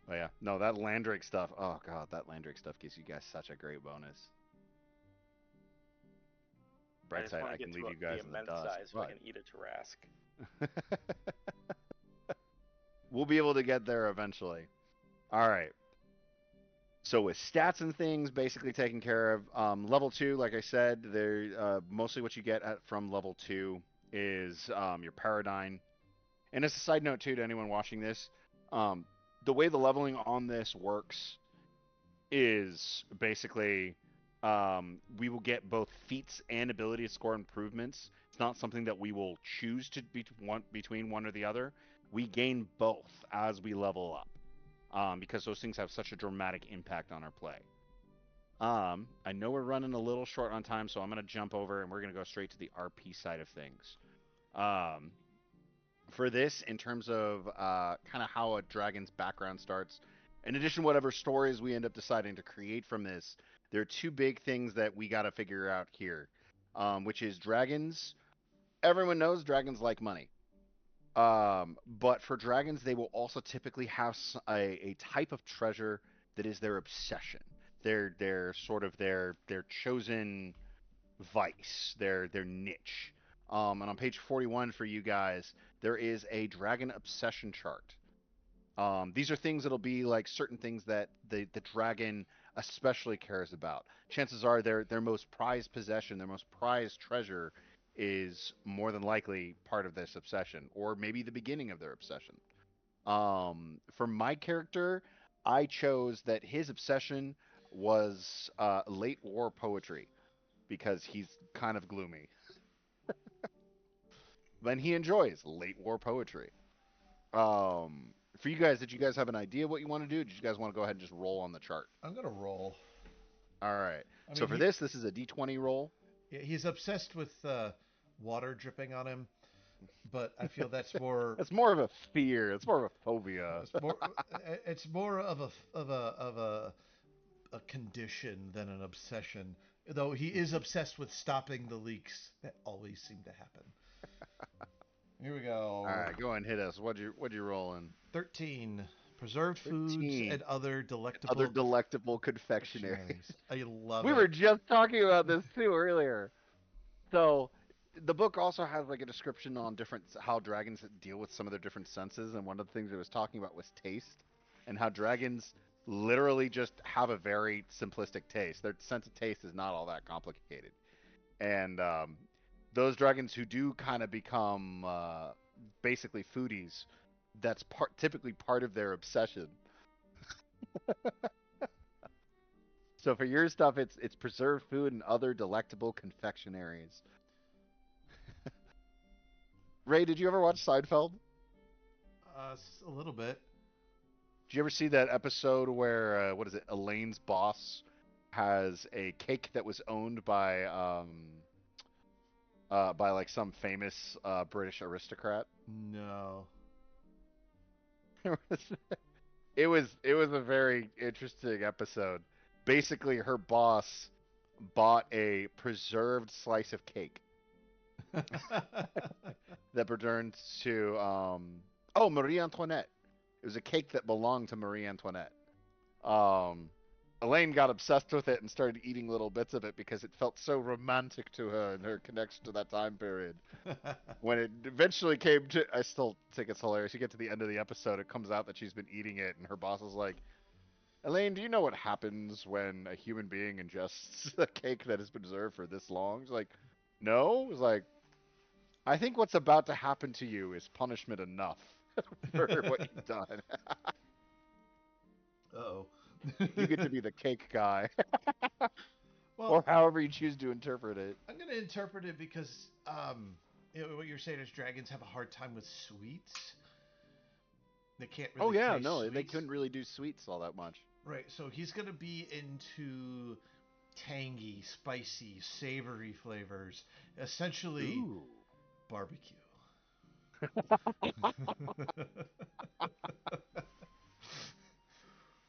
Oh yeah, no, that Landrake stuff. Oh god, that Landrake stuff gives you guys such a great bonus. I Bright just side, want to I get can leave to you the guys in the immense dust, size so I but can eat a Tarrasque. we'll be able to get there eventually. All right. So with stats and things basically taken care of, level two, like I said, they're mostly what you get from level two is your paradigm. And as a side note too, to anyone watching this, um, the way the leveling on this works is basically we will get both feats and ability score improvements. It's not something that we will choose to be between one or the other. We gain both as we level up because those things have such a dramatic impact on our play. I know we're running a little short on time, so I'm going to jump over and we're going to go straight to the RP side of things. Um, for this, in terms of kind of how a dragon's background starts, in addition to whatever stories we end up deciding to create from this, there are two big things that we got to figure out here. which is dragons. Everyone knows dragons like money. But for dragons, they will also typically have a type of treasure that is their obsession. Their sort of their chosen vice, their niche. And on page 41 for you guys, there is a dragon obsession chart. These are things that'll be like certain things that the dragon especially cares about. Chances are their most prized possession, their most prized treasure is more than likely part of this obsession, or maybe the beginning of their obsession. For my character, I chose that his obsession was late war poetry because he's kind of gloomy. Then he enjoys late war poetry. For you guys, did you guys have an idea what you want to do? Did you guys want to go ahead and just roll on the chart? I'm gonna roll. All right. I So mean, for this is a D20 roll. he's obsessed with water dripping on him, but I feel that's more. It's more of a fear. It's more of a phobia. It's more. It's more of a condition than an obsession. Though he is obsessed with stopping the leaks that always seem to happen. Here we All go. right, go ahead and hit us. What'd you roll in? 13. Preserved foods 13. and other Other delectable delectable confectionaries. confectionaries. I love We it. were just talking about this too earlier. So the book also has like a description on different how dragons deal with some of their different senses, and one of the things it was talking about was taste, and how dragons literally just have a very simplistic taste. Their sense of taste is not all that complicated, and those dragons who do kind of become basically foodies, that's typically part of their obsession. So for your stuff, it's preserved food and other delectable confectionaries. Ray, did you ever watch Seinfeld? A little bit. Did you ever see that episode where what is it? Elaine's boss has a cake that was owned by like some famous British aristocrat. No. It was a very interesting episode. Basically, her boss bought a preserved slice of cake that returned to Marie Antoinette. It was a cake that belonged to Marie Antoinette. Um, Elaine got obsessed with it and started eating little bits of it because it felt so romantic to her and her connection to that time period. When it eventually came to, I still think it's hilarious. You get to the end of the episode, it comes out that she's been eating it, and her boss is like, Elaine, do you know what happens when a human being ingests a cake that has been preserved for this long? She's like, no. It's like, I think what's about to happen to you is punishment enough for what you've done. Uh-oh. You get to be the cake guy, or Well, however you choose to interpret it. I'm going to interpret it because what you're saying is dragons have a hard time with sweets. They can't Oh really yeah, taste no, they sweets. couldn't really do sweets all that much. Right, so he's going to be into tangy, spicy, savory flavors. Essentially, Ooh. barbecue.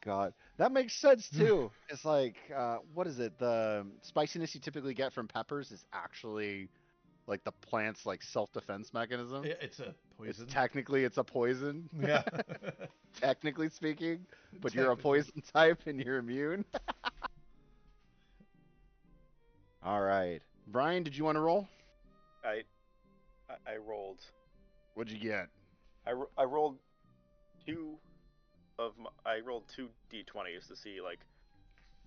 God, that makes sense too. It's like, what is it? The spiciness you typically get from peppers is actually like the plant's like self-defense mechanism. It's a poison. It's a poison, Yeah. technically speaking. But you're a Technically. poison type and you're immune. All right, Brian, did you want to roll? I I rolled. What'd you get? I rolled I rolled two d20s to see like,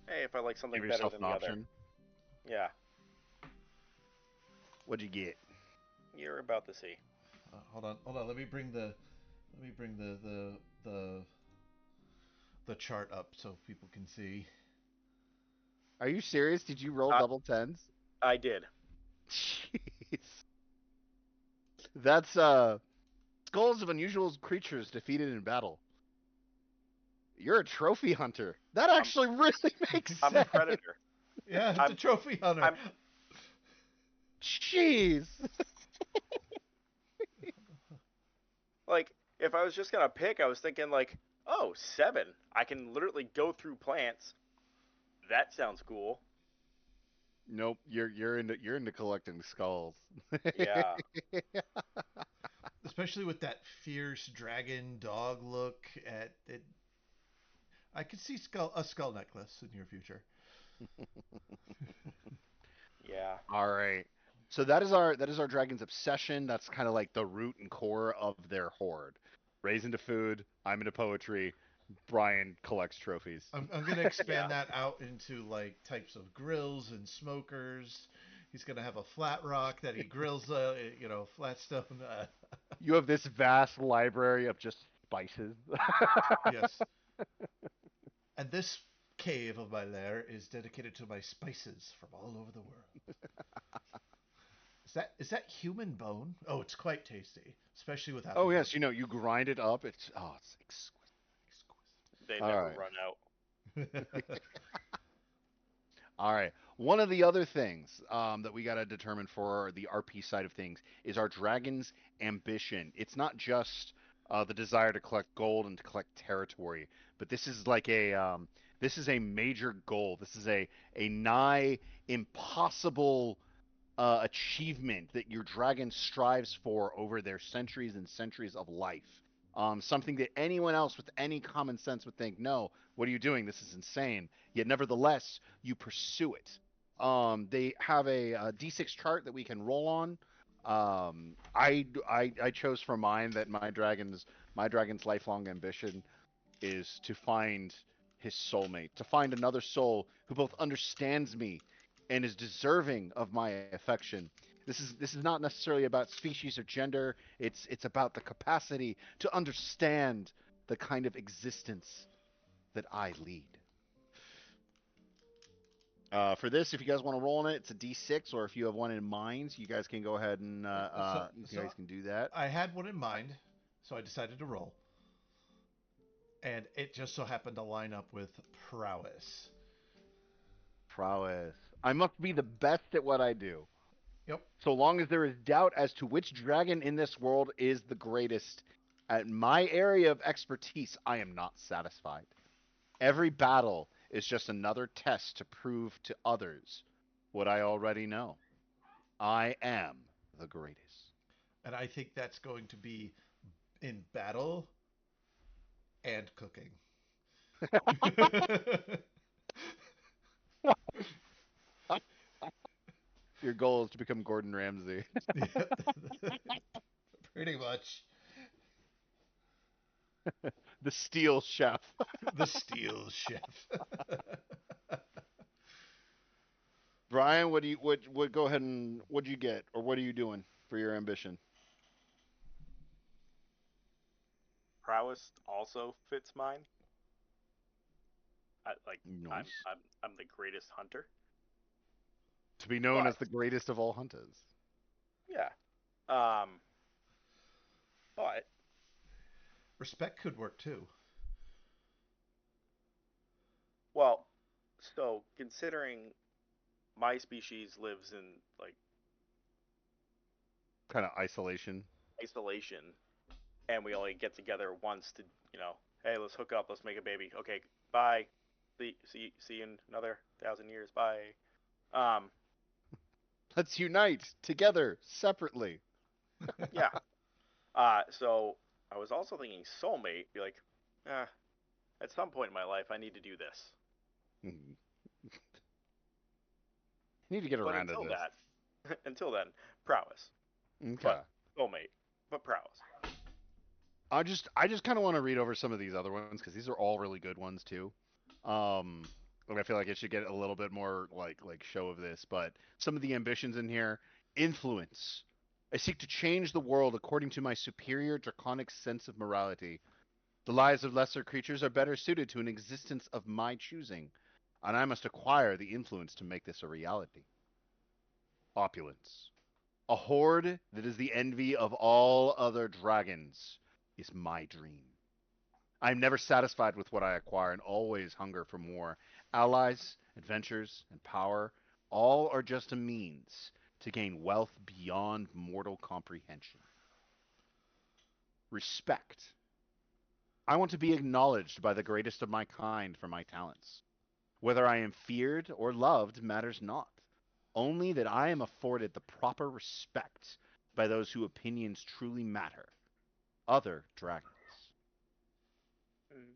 hey, if I like something Give better yourself than an the other. option. Yeah, What'd you get? you're about to see. Hold on. Let me bring the chart up so people can see. Are you serious? Did you roll I double tens? I did. Jeez. That's skulls of unusual creatures defeated in battle. You're a trophy hunter. That I'm actually really makes I'm a sense. predator. Yeah, it's a I'm trophy hunter. I'm Jeez. like, if I was just gonna pick, I was thinking like, oh, 7. I can literally go through plants. That sounds cool. Nope, you're into collecting skulls. Yeah. Especially with that fierce dragon dog look at it. I could see a skull necklace in your future. Yeah. All right. So that is our dragon's obsession. That's kind of like the root and core of their horde. Ray's into food. I'm into poetry. Brian collects trophies. I'm gonna Yeah. expand that out into like types of grills and smokers. He's gonna have a flat rock that he grills, flat stone. You have this vast library of just spices. Yes, and this cave of my lair is dedicated to my spices from all over the world. Is that human bone? Oh, it's quite tasty, especially with Oh apple yes, juice. you grind it up. It's exquisite. They All never right. run out. Exquisite. All right. One of the other things that we got to determine for the RP side of things is our dragon's ambition. It's not just the desire to collect gold and to collect territory, but this is a major goal. This is a nigh impossible achievement that your dragon strives for over their centuries and centuries of life. Something that anyone else with any common sense would think, no, what are you doing? This is insane. Yet, nevertheless, you pursue it. They have a D6 chart that we can roll on. I chose for mine that my dragon's lifelong ambition is to find his soulmate, to find another soul who both understands me and is deserving of my affection. This is not necessarily about species or gender. It's about the capacity to understand the kind of existence that I lead. For this, if you guys want to roll on it, it's a D6, or if you have one in mind, you guys can go ahead and so, you so guys can do that. I had one in mind, so I decided to roll, and it just so happened to line up with prowess. Prowess. I must be the best at what I do. Yep. So long as there is doubt as to which dragon in this world is the greatest, at my area of expertise, I am not satisfied. Every battle is just another test to prove to others what I already know. I am the greatest. And I think that's going to be in battle and cooking. Your goal is to become Gordon Ramsay, Yep. Pretty much. the steel chef. The steel chef. Brian, what do you what go ahead and what do you get or what are you doing for your ambition? Prowess also fits mine. Like Nice. I'm the greatest hunter. To be known as But the greatest of all hunters. yeah. Um. But Respect could work too. well, so considering my species lives in like Kind of isolation. isolation, and we only get together once to, hey, let's hook up, let's make a baby. Okay, bye. See you in another 1,000 years. Bye. Um, Let's unite together separately. yeah. So I was also thinking soulmate. Be like, eh, at some point in my life, I need to do this. Mhm. Need to get But around to until this. that, until then, prowess. Okay. But soulmate, but prowess. I just kind of want to read over some of these other ones because these are all really good ones too. Um, like I feel like it should get a little bit more like show of this, but some of the ambitions in here: influence. I seek to change the world according to my superior draconic sense of morality. The lives of lesser creatures are better suited to an existence of my choosing, and I must acquire the influence to make this a reality. Opulence. A horde that is the envy of all other dragons is my dream. I am never satisfied with what I acquire and always hunger for more. Allies, adventures, and power all are just a means to gain wealth beyond mortal comprehension. Respect. I want to be acknowledged by the greatest of my kind for my talents. Whether I am feared or loved matters not. only that I am afforded the proper respect by those whose opinions truly matter, other dragons. Mm.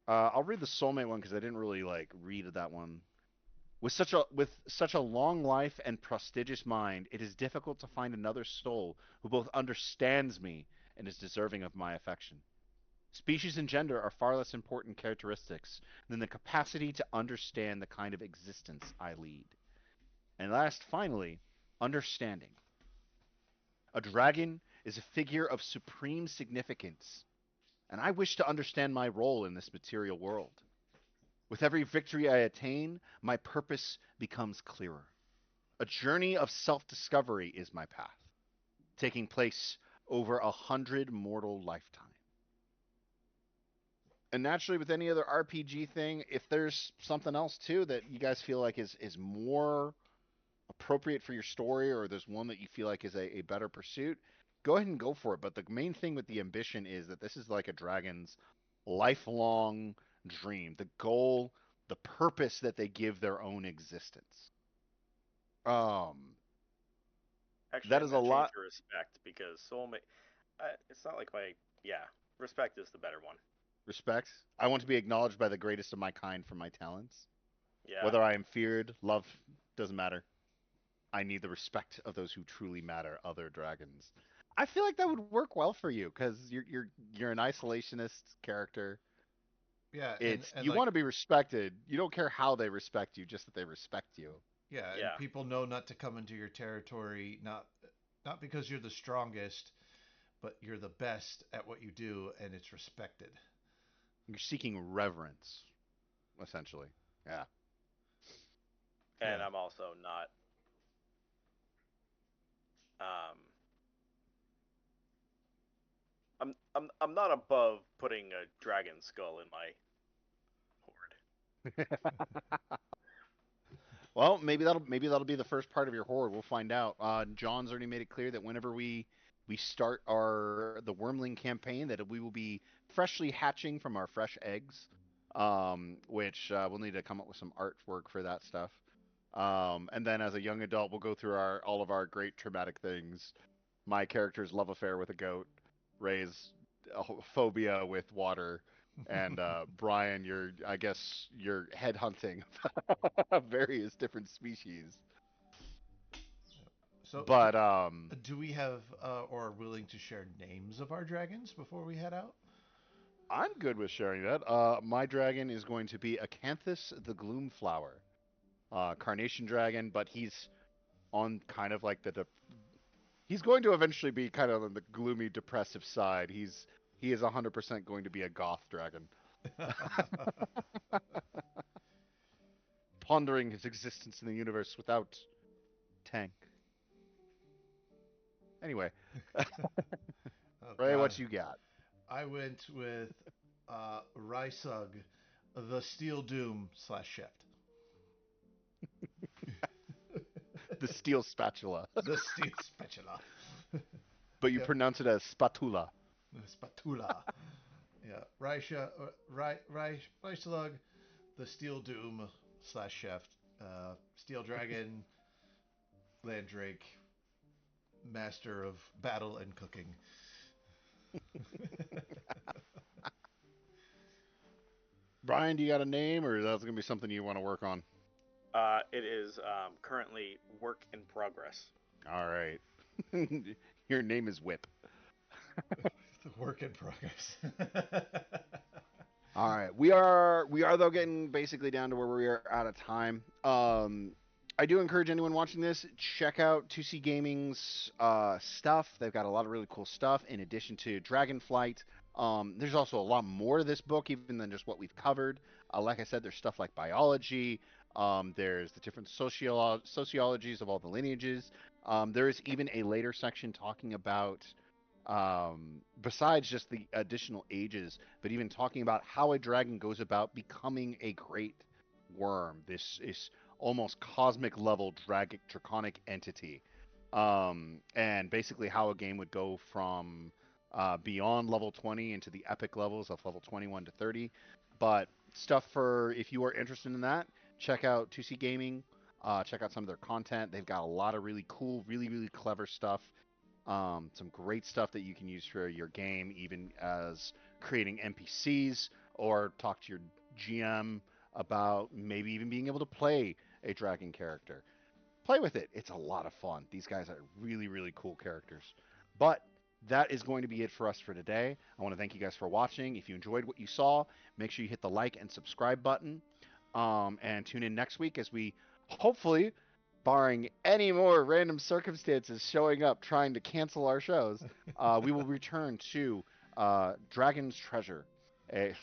I'll read the soulmate one because I didn't really like read that one. With such a long life and prestigious mind, it is difficult to find another soul who both understands me and is deserving of my affection. Species and gender are far less important characteristics than the capacity to understand the kind of existence I lead. And last, finally, understanding. A dragon is a figure of supreme significance, and I wish to understand my role in this material world. With every victory I attain, my purpose becomes clearer. A journey of self discovery is my path, taking place over 100 mortal lifetimes. And naturally, with any other RPG thing, if there's something else too that you guys feel like is more appropriate for your story, or there's one that you feel like is a better pursuit, go ahead and go for it. But the main thing with the ambition is that this is like a dragon's lifelong dream, the goal, the purpose that they give their own existence. Um, Actually, that I'm is a gonna change lot. to respect because soulmate. It's not like my yeah. Respect is the better one. Respect. I want to be acknowledged by the greatest of my kind for my talents. Yeah. Whether I am feared, loved, doesn't matter. I need the respect of those who truly matter, other dragons. I feel like that would work well for you because you're an isolationist character. Yeah, It's and you like want to be respected. You don't care how they respect you, just that they respect you. yeah, and Yeah. people know not to come into your territory, not because you're the strongest, but you're the best at what you do, and it's respected. You're seeking reverence, essentially. Yeah. And Yeah. I'm also not. Um. I'm not above putting a dragon skull in my horde. Well, maybe that'll be the first part of your horde. We'll find out. John's already made it clear that whenever we start the Wormling campaign, that we will be freshly hatching from our fresh eggs, which we'll need to come up with some artwork for that stuff. And then as a young adult, we'll go through our all of our great traumatic things. My character's love affair with a goat, Ray's phobia with water, and Brian, I guess you're headhunting various different species. So, But do we have or are willing to share names of our dragons before we head out? I'm good with sharing that. My dragon is going to be Acanthus the Gloomflower, carnation dragon, but he's on kind of like he's going to eventually be kind of on the gloomy, depressive side. He is 100% going to be a goth dragon, pondering his existence in the universe without tank. Anyway, Oh Ray, God, what you got? I went with Rysug, the Steel Doom slash Shift. The steel spatula, The Steel Spatula. but you Yep, pronounce it as spatula. the Spatula. Yeah, Ryslug, the Steel Doom slash Shift. Steel Dragon, Landdrake, master of battle and cooking. Brian, do you got a name, or that's going to be something you want to work on? It is currently work in progress. All right. Your name is Whip. Work in progress. All right. We are though getting basically down to where we are out of time. I do encourage anyone watching this, check out 2C Gaming's stuff. They've got a lot of really cool stuff in addition to Dragonflight. There's also a lot more to this book even than just what we've covered. Like I said, there's stuff like biology. There's the different sociologies of all the lineages. There is even a later section talking about besides just the additional ages, but even talking about how a dragon goes about becoming a great worm. This is almost cosmic level draconic entity, and basically how a game would go from beyond level 20 into the epic levels of level 21 to 30. But stuff for if you are interested in that, check out 2C Gaming. Check out some of their content. They've got a lot of really cool, really, really clever stuff. Some great stuff that you can use for your game, even as creating NPCs or talk to your GM about maybe even being able to play a dragon character. Play with it. It's a lot of fun. These guys are really, really cool characters. But that is going to be it for us for today. I want to thank you guys for watching. If you enjoyed what you saw, make sure you hit the like and subscribe button. And tune in next week as we hopefully, barring any more random circumstances showing up trying to cancel our shows, we will return to Dragon's Treasure. A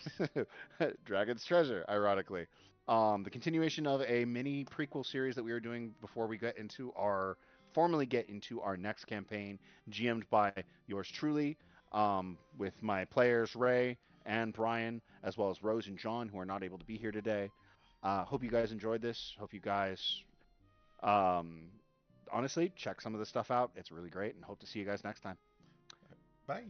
Dragon's Treasure, ironically. The continuation of a mini prequel series that we were doing before we formally get into our next campaign, GM'd by yours truly, with my players Ray and Brian, as well as Rose and John, who are not able to be here today. Hope you guys enjoyed this. Hope you guys, um, honestly, check some of this stuff out. It's really great, and hope to see you guys next time. Bye.